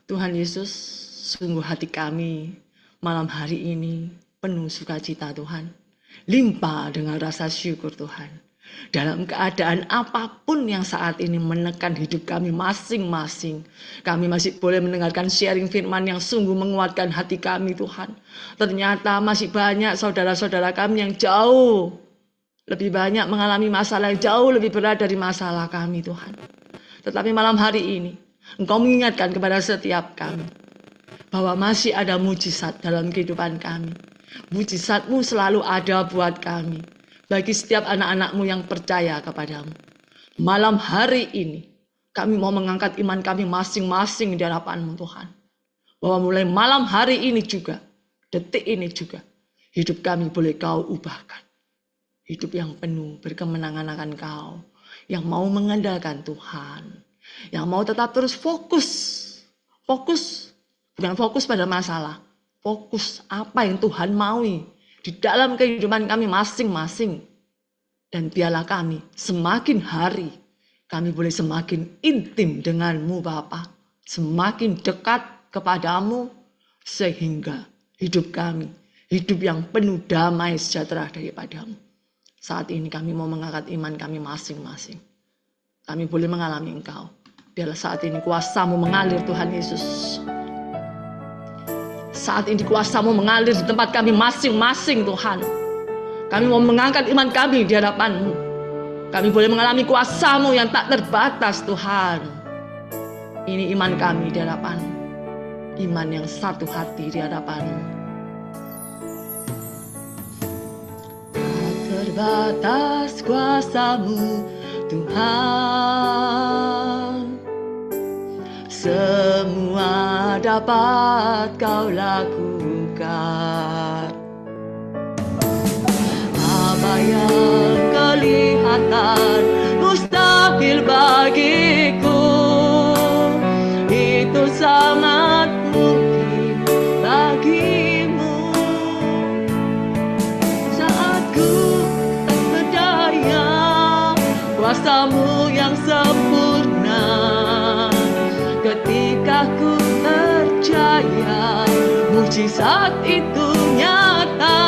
Tuhan Yesus, sungguh hati kami malam hari ini penuh sukacita Tuhan. Limpah dengan rasa syukur Tuhan. Dalam keadaan apapun yang saat ini menekan hidup kami masing-masing, kami masih boleh mendengarkan sharing firman yang sungguh menguatkan hati kami Tuhan. Ternyata masih banyak saudara-saudara kami yang jauh lebih banyak mengalami masalah yang jauh lebih berat dari masalah kami Tuhan. Tetapi malam hari ini Engkau mengingatkan kepada setiap kami bahwa masih ada mujizat dalam kehidupan kami. Mujizat-Mu selalu ada buat kami, bagi setiap anak-anak-Mu yang percaya kepadamu. Malam hari ini kami mau mengangkat iman kami masing-masing di hadapan-Mu Tuhan. Bahwa mulai malam hari ini juga, detik ini juga, hidup kami boleh Kau ubahkan. Hidup yang penuh berkemenangan akan Kau, yang mau mengandalkan Tuhan, yang mau tetap terus fokus, bukan fokus pada masalah, fokus apa yang Tuhan maui di dalam kehidupan kami masing-masing. Dan biarlah kami semakin hari, kami boleh semakin intim denganmu Bapa, semakin dekat kepadamu, sehingga hidup kami, hidup yang penuh damai sejahtera daripadamu. Saat ini kami mau mengangkat iman kami masing-masing. Kami boleh mengalami Engkau. Biarlah saat ini kuasa-Mu mengalir Tuhan Yesus. Saat ini kuasa-Mu mengalir di tempat kami masing-masing Tuhan. Kami mau mengangkat iman kami di hadapan-Mu. Kami boleh mengalami kuasa-Mu yang tak terbatas Tuhan. Ini iman kami di hadapan-Mu. Iman yang satu hati di hadapan-Mu. Tak terbatas kuasa-Mu Tuhan. Semua dapat Kau lakukan. Apa yang kelihatan mustahil bagiku, itu sangat mungkin bagimu. Saat ku tak berdaya, kuasa-Mu yang sempurna. Ketika ku percaya, mujizat itu nyata,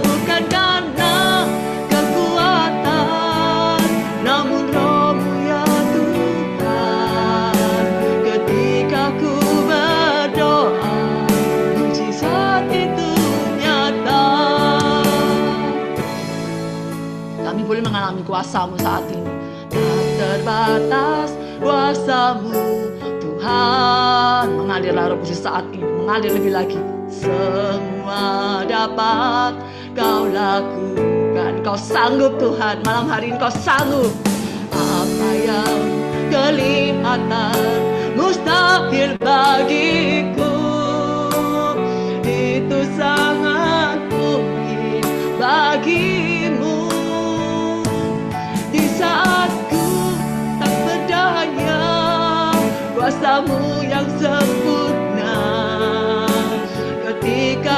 bukan karena kekuatan, namun Roh-Mu ya Tuhan. Ketika ku berdoa, mujizat itu nyata. Kami boleh mengalami kuasa-Mu saat ini. Tak terbatas kuasa-Mu Tuhan, mengalirlah Roh Kudus saat ini, mengalir lebih lagi. Semua dapat Kau lakukan. Kau sanggup Tuhan, malam hari ini Kau sanggup. Apa yang kelihatan mustahil bagiku, itu sangat mungkin bagimu. Di saat ku tak berdaya, kuasa-Mu yang sempurna. Ketika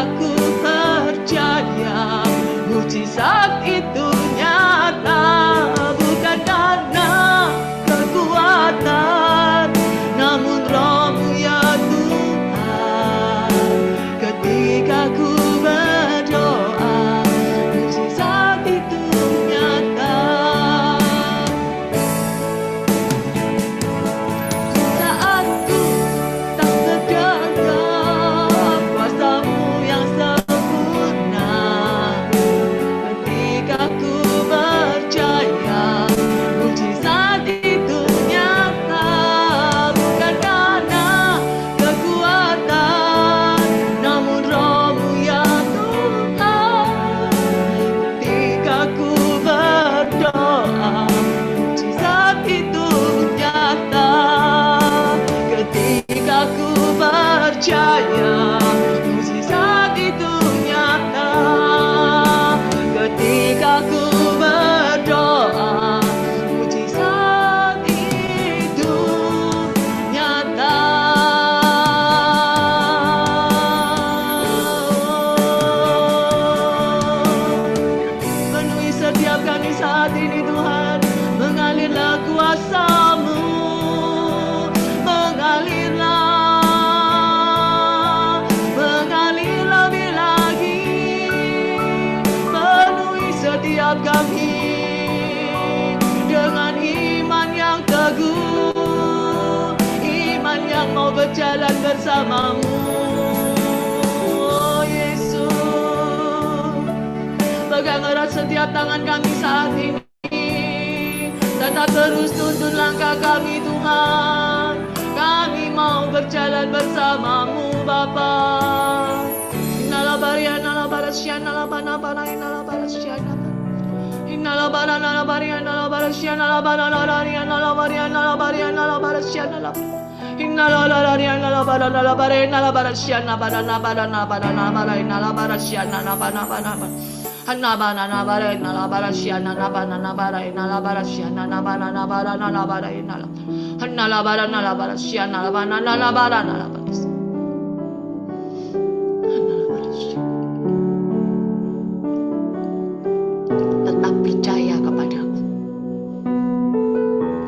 setiap kami saat ini Tuhan. Mengalirlah kuasa-Mu, mengalirlah lebih lagi, penuhi setiap kami dengan iman yang teguh, iman yang mau berjalan bersama-Mu. Oh Yesus, pegang erat setiap tangan kami saat ini. Tetap terus tuntun langkah kami Tuhan. Kami mau berjalan bersama-Mu Bapa. Innalabaria nalabarasya nalabana inalabarasya innalabara nalabaria nalabarasya nalabana nalabaria nalabaria nalabaria nalabarasya nalabana innalalaria nalabara nalabare nalabarasya nabara nabara nabara nabara nalabarasya nabana nabana Hanabana nabara nalabara syana nabana nabara nalabara syana nabana nabara nalabara nalabara hanalabara nalabara syana nabana nalabara nalabara. Tetap percaya kepadaku.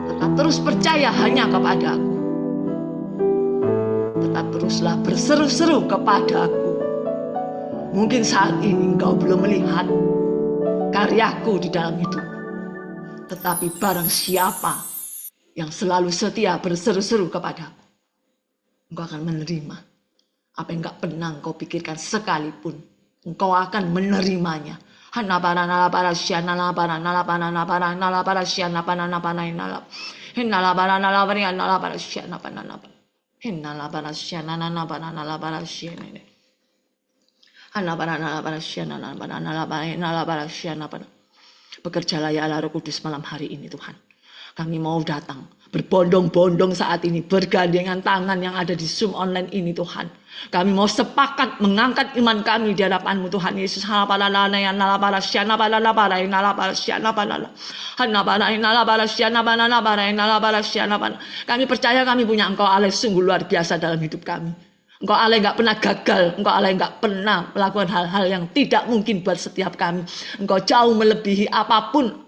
Tetap terus percaya hanya kepadaku. Tetap teruslah berseru-seru kepadaku. Mungkin saat ini engkau belum melihat karyaku di dalam hidup. Tetapi barang siapa yang selalu setia berseru-seru kepadaku, engkau akan menerima. Apa yang enggak pernah engkau pikirkan sekalipun, engkau akan menerimanya. Hanabara nalabara syana nalabara nalabara nalabara nalabara syana pana napana nalab. Hinalabara nalabara nalabara syana pana nalab. Hinalabara syana nalabara nalabara syana. Bekerjalah ya Allah Roh Kudus malam hari ini Tuhan. Kami mau datang berbondong-bondong saat ini, bergandengan tangan yang ada di Zoom online ini Tuhan. Kami mau sepakat mengangkat iman kami di hadapan-Mu Tuhan Yesus. Kami percaya kami punya Engkau Allah sungguh luar biasa dalam hidup kami. Engkau Allah yang gak pernah gagal. Engkau Allah yang gak pernah melakukan hal-hal yang tidak mungkin buat setiap kami. Engkau jauh melebihi apapun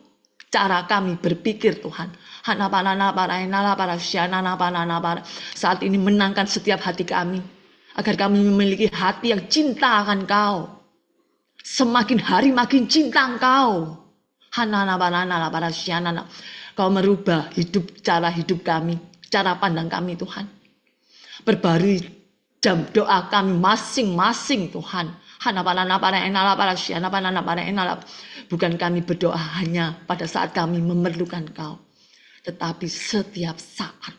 cara kami berpikir Tuhan. Saat ini menangkan setiap hati kami. Agar kami memiliki hati yang cinta akan Kau. Semakin hari makin cinta Engkau. Kau merubah cara hidup kami. Cara pandang kami Tuhan. Perbarui jam doa kami masing-masing Tuhan. Bukan kami berdoa hanya pada saat kami memerlukan Kau. Tetapi setiap saat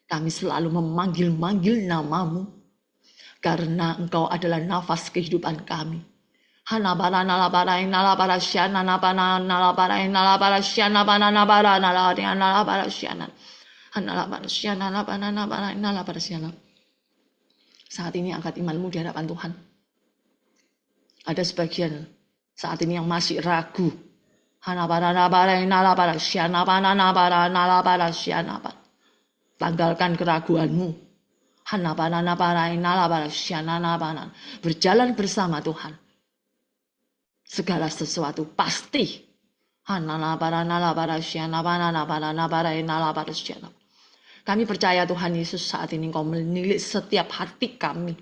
kami selalu memanggil-manggil nama-Mu. Karena Engkau adalah nafas kehidupan kami. Saat ini angkat imanmu di hadapan Tuhan. Ada sebagian saat ini yang masih ragu. Tanggalkan keraguanmu. Berjalan bersama Tuhan. Segala sesuatu pasti. Kami percaya Tuhan Yesus saat ini Engkau menilik setiap hati kami.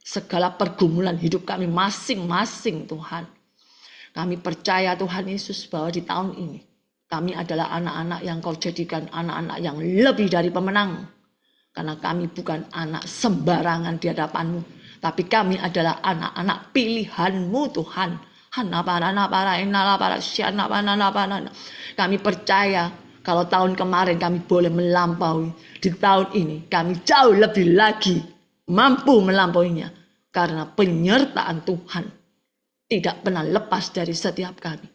Segala pergumulan hidup kami masing-masing Tuhan. Kami percaya Tuhan Yesus bahwa di tahun ini kami adalah anak-anak yang Kau jadikan anak-anak yang lebih dari pemenang. Karena kami bukan anak sembarangan di hadapan-Mu. Tapi kami adalah anak-anak pilihan-Mu Tuhan. Kami percaya kalau tahun kemarin kami boleh melampaui, di tahun ini kami jauh lebih lagi mampu melampauinya. Karena penyertaan Tuhan tidak pernah lepas dari setiap kami.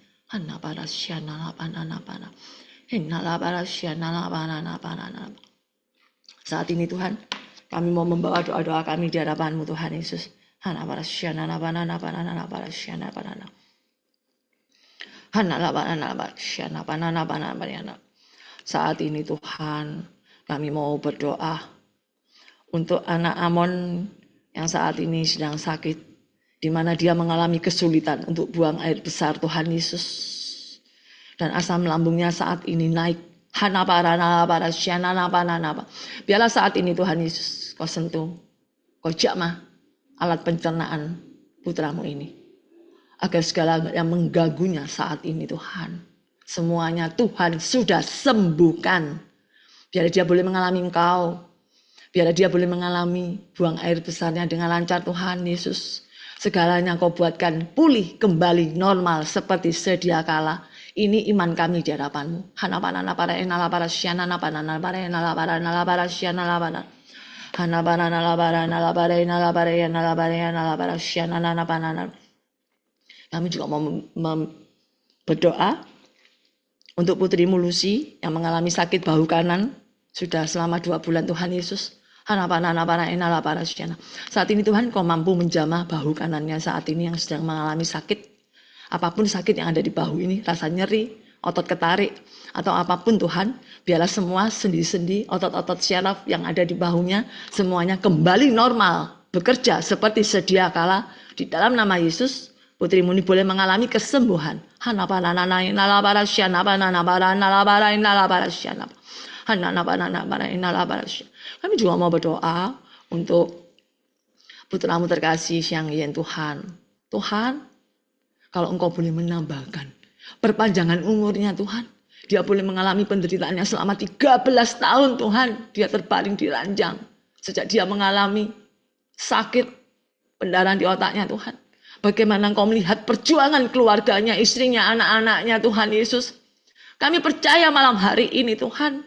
Saat ini Tuhan, kami mau membawa doa-doa kami di hadapan-Mu Tuhan Yesus. Saat ini Tuhan, kami mau berdoa untuk anak Amon yang saat ini sedang sakit, di mana dia mengalami kesulitan untuk buang air besar Tuhan Yesus. Dan asam lambungnya saat ini naik. Biarlah saat ini Tuhan Yesus kau sentuh, kau jamah alat pencernaan putramu ini. Agar segala yang mengganggunya saat ini Tuhan, semuanya Tuhan sudah sembuhkan. Biar dia boleh mengalami Engkau. Biar dia boleh mengalami buang air besarnya dengan lancar Tuhan Yesus. Segalanya kau buatkan pulih kembali normal seperti sedia kala. Ini iman kami di hadapanmu. Kami juga mau berdoa untuk putrimu Lucy yang mengalami sakit bahu kanan sudah selama 2 bulan Tuhan Yesus. Saat ini Tuhan kau mampu menjamah bahu kanannya saat ini yang sedang mengalami sakit. Apapun sakit yang ada di bahu ini, rasa nyeri, otot ketarik, atau apapun Tuhan, biarlah semua sendi-sendi, otot-otot syaraf yang ada di bahunya, semuanya kembali normal, bekerja seperti sedia kala. Di dalam nama Yesus, putrimu ini boleh mengalami kesembuhan. Kami juga mau berdoa untuk putramu terkasih yang Yen Tuhan. Tuhan, kalau Engkau boleh menambahkan perpanjangan umurnya Tuhan. Dia boleh mengalami penderitaannya selama 13 tahun Tuhan. Dia terbaring di ranjang. Sejak dia mengalami sakit pendarahan di otaknya Tuhan. Bagaimana Engkau melihat perjuangan keluarganya, istrinya, anak-anaknya Tuhan Yesus. Kami percaya malam hari ini Tuhan.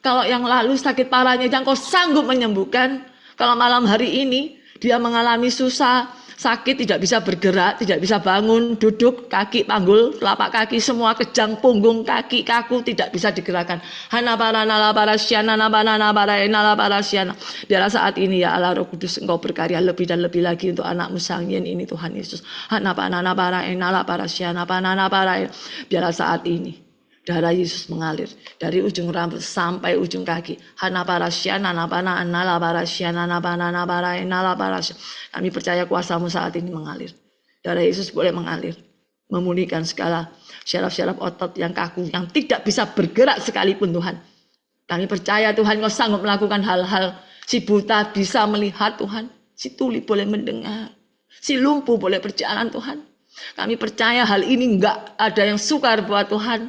Kalau yang lalu sakit parahnya Engkau sanggup menyembuhkan. Kalau malam hari ini dia mengalami susah, sakit, tidak bisa bergerak, tidak bisa bangun, duduk, kaki panggul, telapak kaki semua kejang, punggung, kaki kaku, tidak bisa digerakkan. Biarlah saat ini ya Allah Roh Kudus Engkau berkarya lebih dan lebih lagi untuk anakmu Sang Yen ini Tuhan Yesus. Biarlah saat ini darah Yesus mengalir dari ujung rambut sampai ujung kaki. Kami percaya kuasa-Mu saat ini mengalir. Darah Yesus boleh mengalir, memulihkan segala syaraf-syaraf otot yang kaku, yang tidak bisa bergerak sekalipun Tuhan. Kami percaya Tuhan Kau sanggup melakukan hal-hal. Si buta bisa melihat Tuhan, si tuli boleh mendengar, si lumpuh boleh berjalan Tuhan. Kami percaya hal ini enggak ada yang sukar buat Tuhan.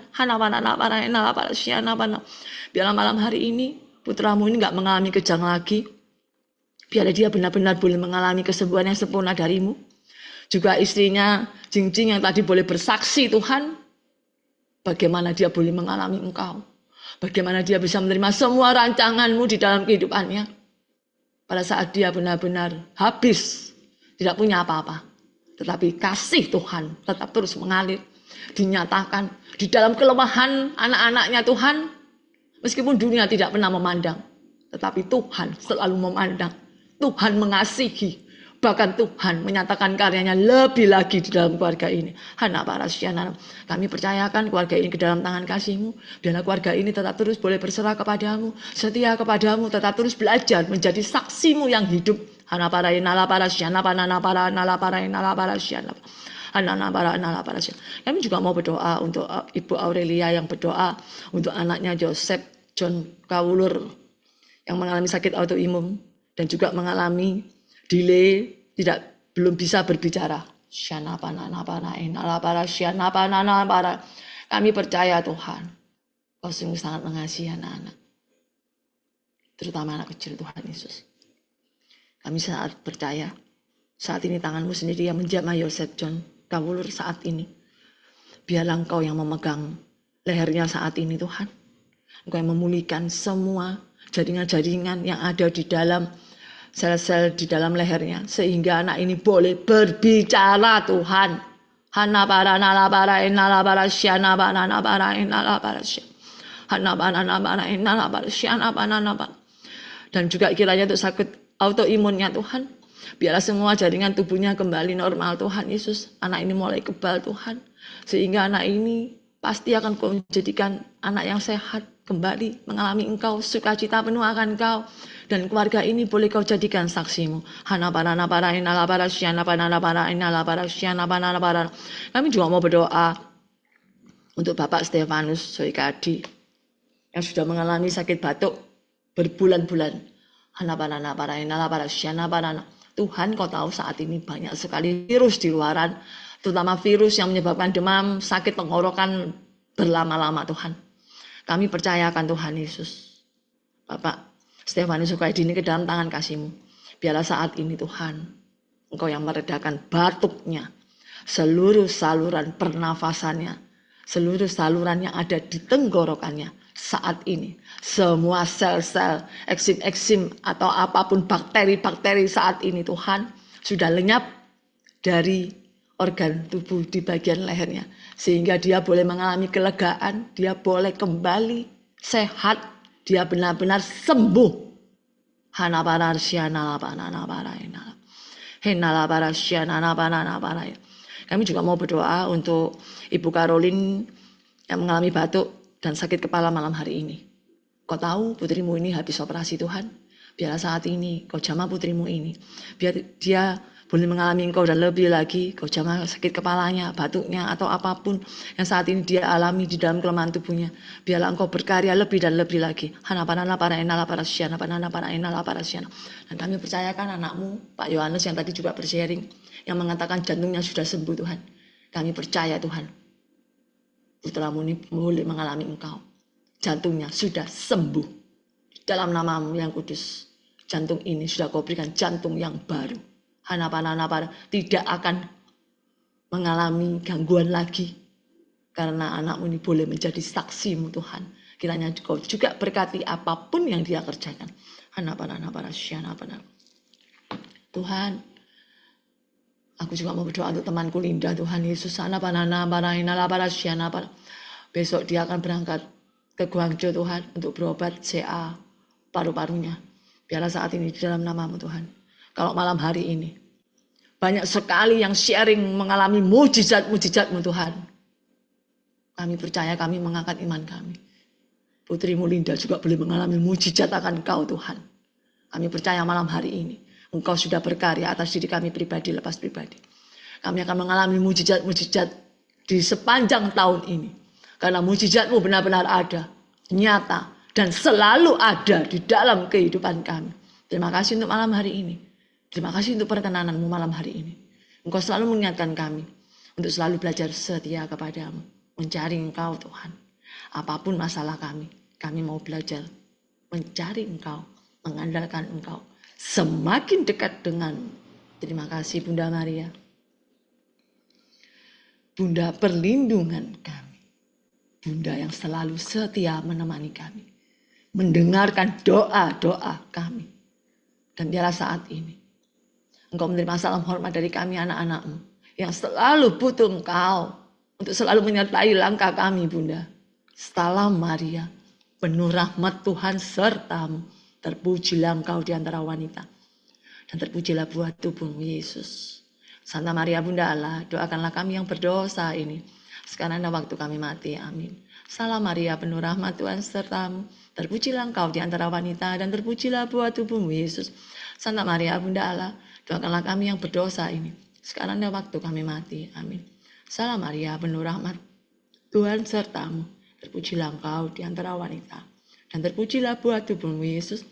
Biarlah malam hari ini putramu ini enggak mengalami kejang lagi. Biarlah dia benar-benar boleh mengalami kesembuhan yang sempurna darimu. Juga istrinya Jingjing yang tadi boleh bersaksi Tuhan. Bagaimana dia boleh mengalami Engkau. Bagaimana dia bisa menerima semua rancangan-Mu di dalam kehidupannya. Pada saat dia benar-benar habis. Tidak punya apa-apa. Tetapi kasih Tuhan tetap terus mengalir. Dinyatakan di dalam kelemahan anak-anaknya Tuhan. Meskipun dunia tidak pernah memandang. Tetapi Tuhan selalu memandang. Tuhan mengasihi. Bahkan Tuhan menyatakan karyanya lebih lagi di dalam keluarga ini. Kami percayakan keluarga ini ke dalam tangan kasih-Mu. Biarlah keluarga ini tetap terus boleh berserah kepadamu. Setia kepadamu. Tetap terus belajar menjadi saksi-Mu yang hidup. Kami juga mau berdoa untuk Ibu Aurelia yang berdoa untuk anaknya Joseph John Kawulur yang mengalami sakit autoimun dan juga mengalami delay, belum bisa berbicara. Kami percaya Tuhan, Kau sungguh sangat mengasihi anak-anak, terutama anak kecil Tuhan Yesus. Kami sangat percaya saat ini tangan-Mu sendiri yang menjamah Yosef John Kawulur saat ini. Biarlah Engkau yang memegang lehernya saat ini Tuhan. Engkau yang memulihkan semua jaringan-jaringan yang ada di dalam sel-sel di dalam lehernya. Sehingga anak ini boleh berbicara Tuhan. Dan juga kiranya untuk sakit autoimunnya Tuhan. Biarlah semua jaringan tubuhnya kembali normal Tuhan Yesus. Anak ini mulai kebal Tuhan. Sehingga anak ini pasti akan Kau menjadikan anak yang sehat. Kembali mengalami Engkau, sukacita penuh akan Engkau. Dan keluarga ini boleh Kau jadikan saksi-Mu. Kami juga mau berdoa untuk Bapak Stefanus Soikadi yang sudah mengalami sakit batuk berbulan-bulan. Tuhan, Kau tahu saat ini banyak sekali virus di luaran, terutama virus yang menyebabkan demam, sakit tenggorokan berlama-lama Tuhan. Kami percayakan Tuhan Yesus, Bapak Stefanus Soikadi ini ke dalam tangan kasih-Mu. Biarlah saat ini Tuhan, Engkau yang meredakan batuknya, seluruh saluran pernafasannya, seluruh saluran yang ada di tenggorokannya saat ini. Semua sel-sel, eksim-eksim atau apapun bakteri-bakteri saat ini Tuhan sudah lenyap dari organ tubuh di bagian lehernya. Sehingga dia boleh mengalami kelegaan, dia boleh kembali sehat, dia benar-benar sembuh. Kami juga mau berdoa untuk Ibu Caroline yang mengalami batuk dan sakit kepala malam hari ini. Kau tahu putrimu ini habis operasi Tuhan. Biarlah saat ini Kau jamah putrimu ini. Biar dia boleh mengalami Engkau dan lebih lagi. Kau jamah sakit kepalanya, batuknya atau apapun yang saat ini dia alami di dalam kelemahan tubuhnya. Biarlah Engkau berkarya lebih dan lebih lagi. Dan kami percayakan anakmu Pak Yohanes yang tadi juga bersharing, yang mengatakan jantungnya sudah sembuh Tuhan. Kami percaya Tuhan, putramu ini boleh mengalami Engkau. Jantungnya sudah sembuh. Dalam nama-Mu yang kudus, jantung ini sudah Kau berikan jantung yang baru. Tidak akan mengalami gangguan lagi. Karena anakmu ini boleh menjadi saksi-Mu Tuhan. Kiranya Kau juga berkati apapun yang dia kerjakan. Tuhan, aku juga mau berdoa untuk temanku Linda, Tuhan Yesus. Besok dia akan berangkat ke Guangzhou Tuhan untuk berobat CA paru-parunya. Biarlah saat ini di dalam nama-Mu Tuhan. Kalau malam hari ini banyak sekali yang sharing mengalami mujizat-mujizat-Mu Tuhan. Kami percaya, kami mengangkat iman kami. Putrimu Linda juga boleh mengalami mujizat akan Kau Tuhan. Kami percaya malam hari ini Engkau sudah berkarya atas diri kami pribadi lepas pribadi. Kami akan mengalami mujizat-mujizat di sepanjang tahun ini. Karena mujizat-Mu benar-benar ada, nyata, dan selalu ada di dalam kehidupan kami. Terima kasih untuk malam hari ini. Terima kasih untuk perkenanan-Mu malam hari ini. Engkau selalu mengingatkan kami untuk selalu belajar setia kepada-Mu. Mencari Engkau Tuhan. Apapun masalah kami mau belajar mencari Engkau, mengandalkan Engkau. Semakin dekat dengan. Terima kasih Bunda Maria. Bunda perlindungan kami. Bunda yang selalu setia menemani kami. Mendengarkan doa-doa kami. Dan biarlah saat ini Engkau menerima salam hormat dari kami anak-anak-Mu. Yang selalu butuh Engkau. Untuk selalu menyertai langkah kami Bunda. Salam Maria. Penuh rahmat Tuhan serta-Mu. Terpujilah Engkau di antara wanita. Dan terpujilah buah tubuh-Mu Yesus. Santa Maria Bunda Allah, doakanlah kami yang berdosa ini. Sekarang dan waktu kami mati. Amin. Salam Maria, penuh rahmat Tuhan serta-Mu. Terpujilah Engkau di antara wanita dan terpujilah buah tubuh-Mu Yesus. Santa Maria Bunda Allah, doakanlah kami yang berdosa ini. Sekarang dan waktu kami mati. Amin. Salam Maria, penuh rahmat Tuhan serta-Mu. Terpujilah Engkau di antara wanita dan terpujilah buah tubuh-Mu Yesus.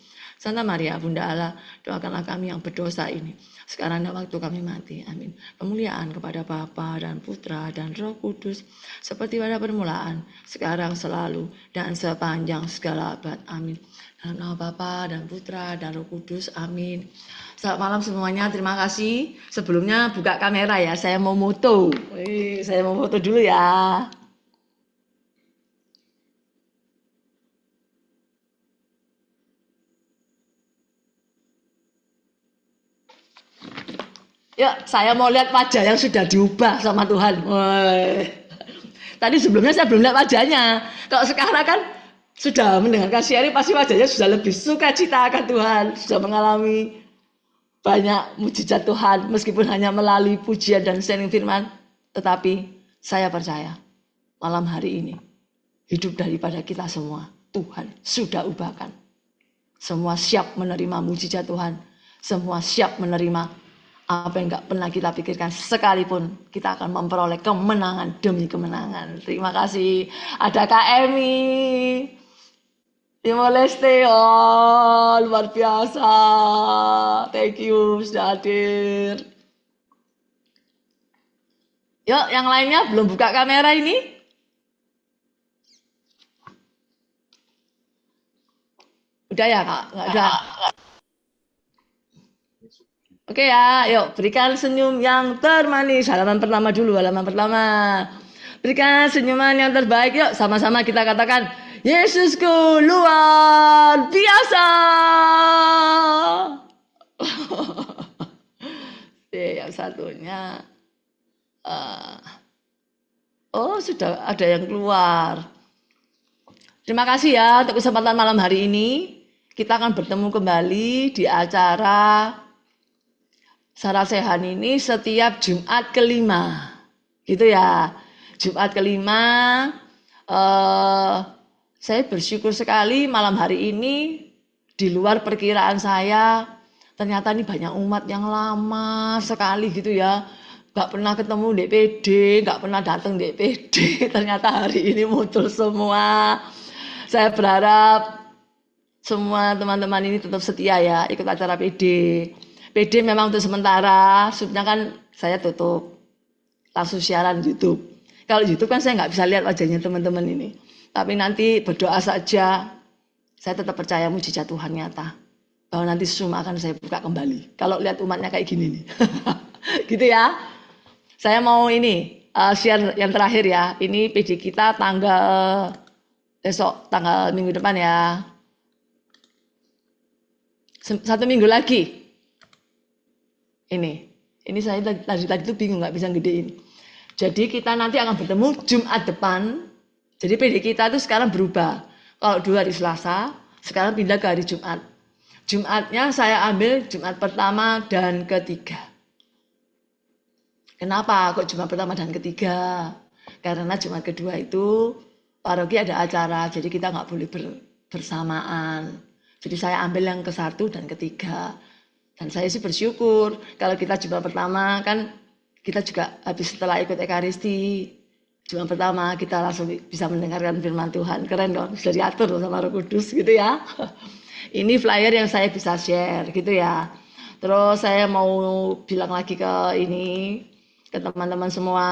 Santa Maria Bunda Allah, doakanlah kami yang berdosa ini. Sekarang dan waktu kami mati. Amin. Kemuliaan kepada Bapa dan Putra dan Roh Kudus. Seperti pada permulaan, sekarang, selalu, dan sepanjang segala abad. Amin. Dalam nama Bapa dan Putra dan Roh Kudus. Amin. Selamat malam semuanya. Terima kasih. Sebelumnya buka kamera ya. Saya mau foto. Saya mau foto dulu ya. Yuk, saya mau lihat wajah yang sudah diubah sama Tuhan. Woy. Tadi sebelumnya saya belum lihat wajahnya. Kalau sekarang kan sudah mendengarkan sharing, pasti wajahnya sudah lebih sukacita akan Tuhan. Sudah mengalami banyak mujizat Tuhan. Meskipun hanya melalui pujian dan sharing firman. Tetapi saya percaya malam hari ini hidup daripada kita semua Tuhan sudah ubahkan. Semua siap menerima mujizat Tuhan. Semua siap menerima apa yang nggak pernah kita pikirkan sekalipun, kita akan memperoleh kemenangan demi kemenangan. Terima kasih. Ada Kak Emi, Timor Leste, oh, luar biasa. Thank you sudah hadir. Yuk, yang lainnya belum buka kamera ini? Udah ya Kak? Nggak udah. Oke ya, yuk berikan senyum yang termanis. Halaman pertama dulu, halaman pertama. Berikan senyuman yang terbaik, yuk sama-sama kita katakan, Yesusku luar biasa. Yang satunya, oh sudah ada yang keluar. Terima kasih ya untuk kesempatan malam hari ini. Kita akan bertemu kembali di acara Sarasehan ini setiap Jumat kelima, gitu ya. Jumat kelima, saya bersyukur sekali malam hari ini di luar perkiraan saya. Ternyata ini banyak umat yang lama sekali gitu ya. Gak pernah ketemu DPD, gak pernah datang DPD. Ternyata hari ini muncul semua. Saya berharap semua teman-teman ini tetap setia ya ikut acara PD. PD memang untuk sementara, subnya kan saya tutup, langsung siaran YouTube. Kalau YouTube kan saya nggak bisa lihat wajahnya teman-teman ini. Tapi nanti berdoa saja, saya tetap percaya mujizat Tuhan nyata. Bahwa nanti Zoom akan saya buka kembali. Kalau lihat umatnya kayak gini nih. Gitu ya. Saya mau ini, share yang terakhir ya. Ini PD kita tanggal, besok, tanggal minggu depan ya. 1 minggu lagi. Ini saya tadi itu bingung nggak bisa gedein. Jadi kita nanti akan bertemu Jumat depan. Jadi PD kita itu sekarang berubah. Kalau 2 hari Selasa, sekarang pindah ke hari Jumat. Jumatnya saya ambil Jumat pertama dan ketiga. Kenapa kok Jumat pertama dan ketiga? Karena Jumat kedua itu paroki ada acara, jadi kita nggak boleh bersamaan. Jadi saya ambil yang ke-1 dan ketiga. Dan saya sih bersyukur kalau kita Jumat pertama kan kita juga habis setelah ikut Ekaristi. Jumat pertama kita langsung bisa mendengarkan firman Tuhan. Keren dong, sudah diatur sama Roh Kudus gitu ya. Ini flyer yang saya bisa share gitu ya. Terus saya mau bilang lagi ke teman-teman semua.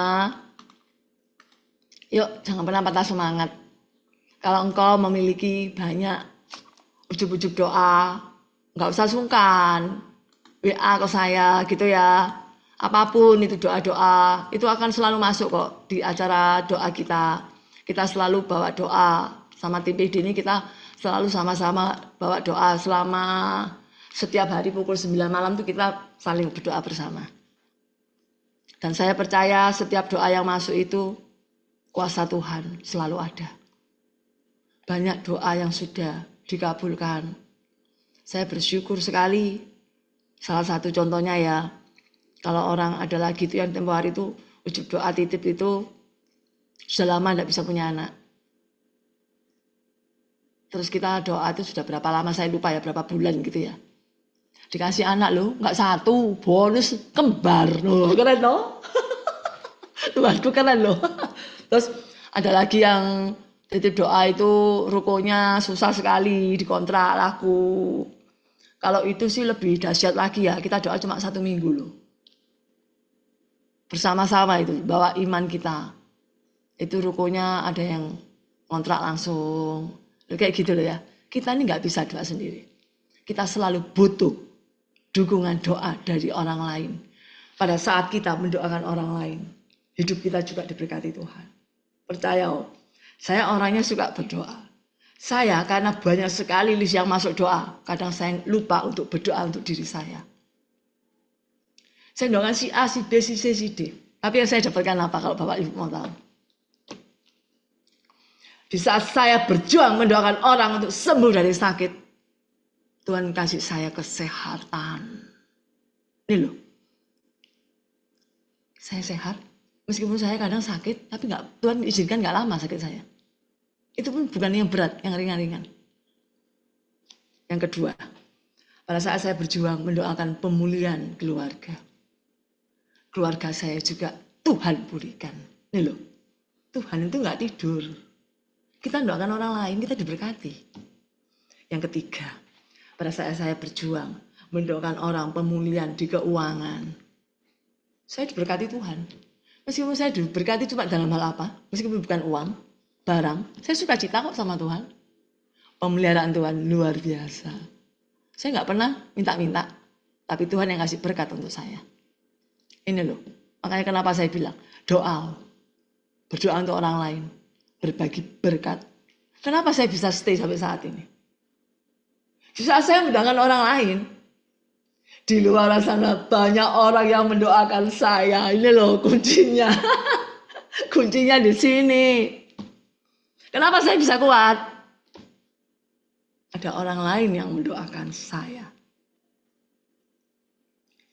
Yuk jangan pernah patah semangat. Kalau engkau memiliki banyak ujuk-ujuk doa, nggak usah sungkan. WA ke saya gitu ya. Apapun itu doa-doa, itu akan selalu masuk kok di acara doa kita. Kita selalu bawa doa sama tim PD ini, kita selalu sama-sama bawa doa selama setiap hari pukul 9 malam tuh kita saling berdoa bersama. Dan saya percaya setiap doa yang masuk itu kuasa Tuhan selalu ada. Banyak doa yang sudah dikabulkan. Saya bersyukur sekali. Salah satu contohnya ya, kalau orang ada lagi itu yang tempo hari itu ujuk doa titip itu sudah lama tidak bisa punya anak. Terus kita doa itu sudah berapa lama saya lupa ya, berapa bulan gitu ya. Dikasih anak loh, nggak 1, bonus kembar loh, keren loh. Tuhanku keren loh. Terus ada lagi yang titip doa itu rukonya susah sekali dikontrak laku. Kalau itu sih lebih dahsyat lagi ya, kita doa cuma 1 minggu loh. Bersama-sama itu, bawa iman kita. Itu rukonya ada yang kontrak langsung. Kayak gitu loh ya. Kita ini nggak bisa doa sendiri. Kita selalu butuh dukungan doa dari orang lain. Pada saat kita mendoakan orang lain, hidup kita juga diberkati Tuhan. Percaya, saya orangnya suka berdoa. Saya karena banyak sekali list yang masuk doa, kadang saya lupa untuk berdoa untuk diri saya. Saya doakan si A, si B, si C, si D. Tapi yang saya dapatkan apa kalau Bapak Ibu mau tahu? Di saat saya berjuang mendoakan orang untuk sembuh dari sakit, Tuhan kasih saya kesehatan. Ini loh. Saya sehat, meskipun saya kadang sakit, tapi Tuhan izinkan nggak lama sakit saya. Itu pun bukan yang berat, yang ringan-ringan. Yang kedua, pada saat saya berjuang mendoakan pemulihan keluarga. keluarga saya juga Tuhan pulihkan. Nih loh, Tuhan itu nggak tidur. Kita doakan orang lain, kita diberkati. Yang ketiga, pada saat saya berjuang mendoakan orang pemulihan di keuangan, saya diberkati Tuhan. Meskipun saya diberkati cuma dalam hal apa? Meskipun bukan uang, barang, saya suka cita kok sama Tuhan. Pemeliharaan Tuhan luar biasa. Saya nggak pernah minta-minta, tapi Tuhan yang kasih berkat untuk saya. Ini loh, makanya kenapa saya bilang doa, berdoa untuk orang lain, berbagi berkat. Kenapa saya bisa stay sampai saat ini? Di saat saya mendoakan orang lain, di luar sana banyak orang yang mendoakan saya. Ini loh kuncinya. Kuncinya di sini. Kenapa saya bisa kuat? Ada orang lain yang mendoakan saya.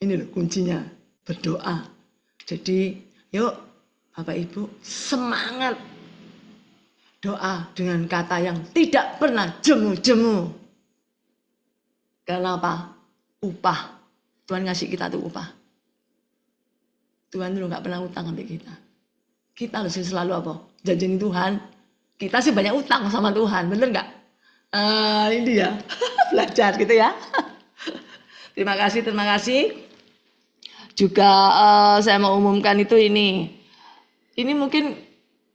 Ini loh kuncinya, berdoa. Jadi yuk Bapak Ibu semangat doa dengan kata yang tidak pernah jemu-jemu. Karena apa? Upah. Tuhan ngasih kita tuh upah. Tuhan dulu nggak pernah utang sampai kita. Kita harus selalu apa? Janjiin Tuhan. Kita sih banyak utang sama Tuhan, bener nggak? Ini ya, belajar gitu ya. Terima kasih. Juga saya mau umumkan itu ini. Ini mungkin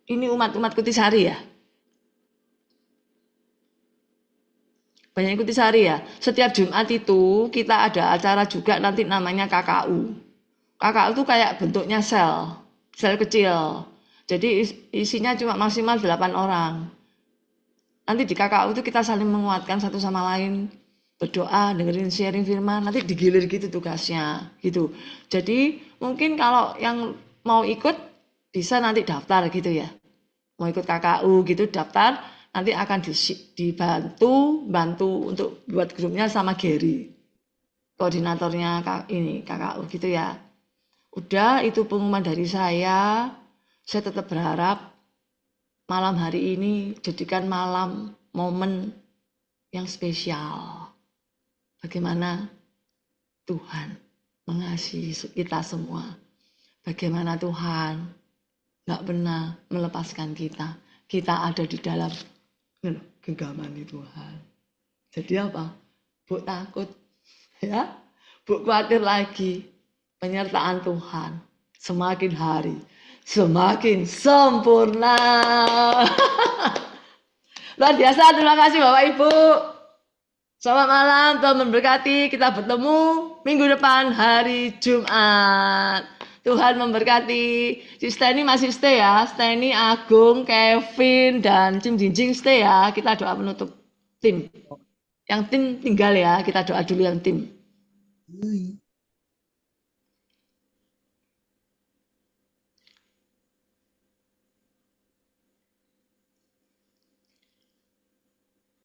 ini umat Kutisari ya. Banyak Kutisari ya. Setiap Jumat itu kita ada acara juga nanti namanya KKU. KKU itu kayak bentuknya sel kecil. Jadi isinya cuma maksimal 8 orang. Nanti di KKU itu kita saling menguatkan satu sama lain, berdoa, dengerin sharing firman, nanti digilir gitu tugasnya, gitu. Jadi mungkin kalau yang mau ikut bisa nanti daftar gitu ya. Mau ikut KKU gitu daftar, nanti akan dibantu untuk buat grupnya sama Gary, koordinatornya ini KKU gitu ya. Udah itu pengumuman dari saya tetap berharap malam hari ini jadikan malam momen yang spesial. Bagaimana Tuhan mengasihi kita semua. Bagaimana Tuhan nggak pernah melepaskan kita. Kita ada di dalam genggaman Tuhan. Jadi apa? Bu takut, ya? Bu khawatir lagi. Penyertaan Tuhan semakin hari semakin sempurna. Luar biasa, terima kasih Bapak Ibu. Selamat malam, Tuhan memberkati. Kita bertemu minggu depan hari Jumat. Tuhan memberkati. Si Steny masih stay ya. Steny, Agung, Kevin, dan Cim Jinjing stay ya. Kita doa penutup tim. Yang tim tinggal ya. Kita doa dulu yang tim.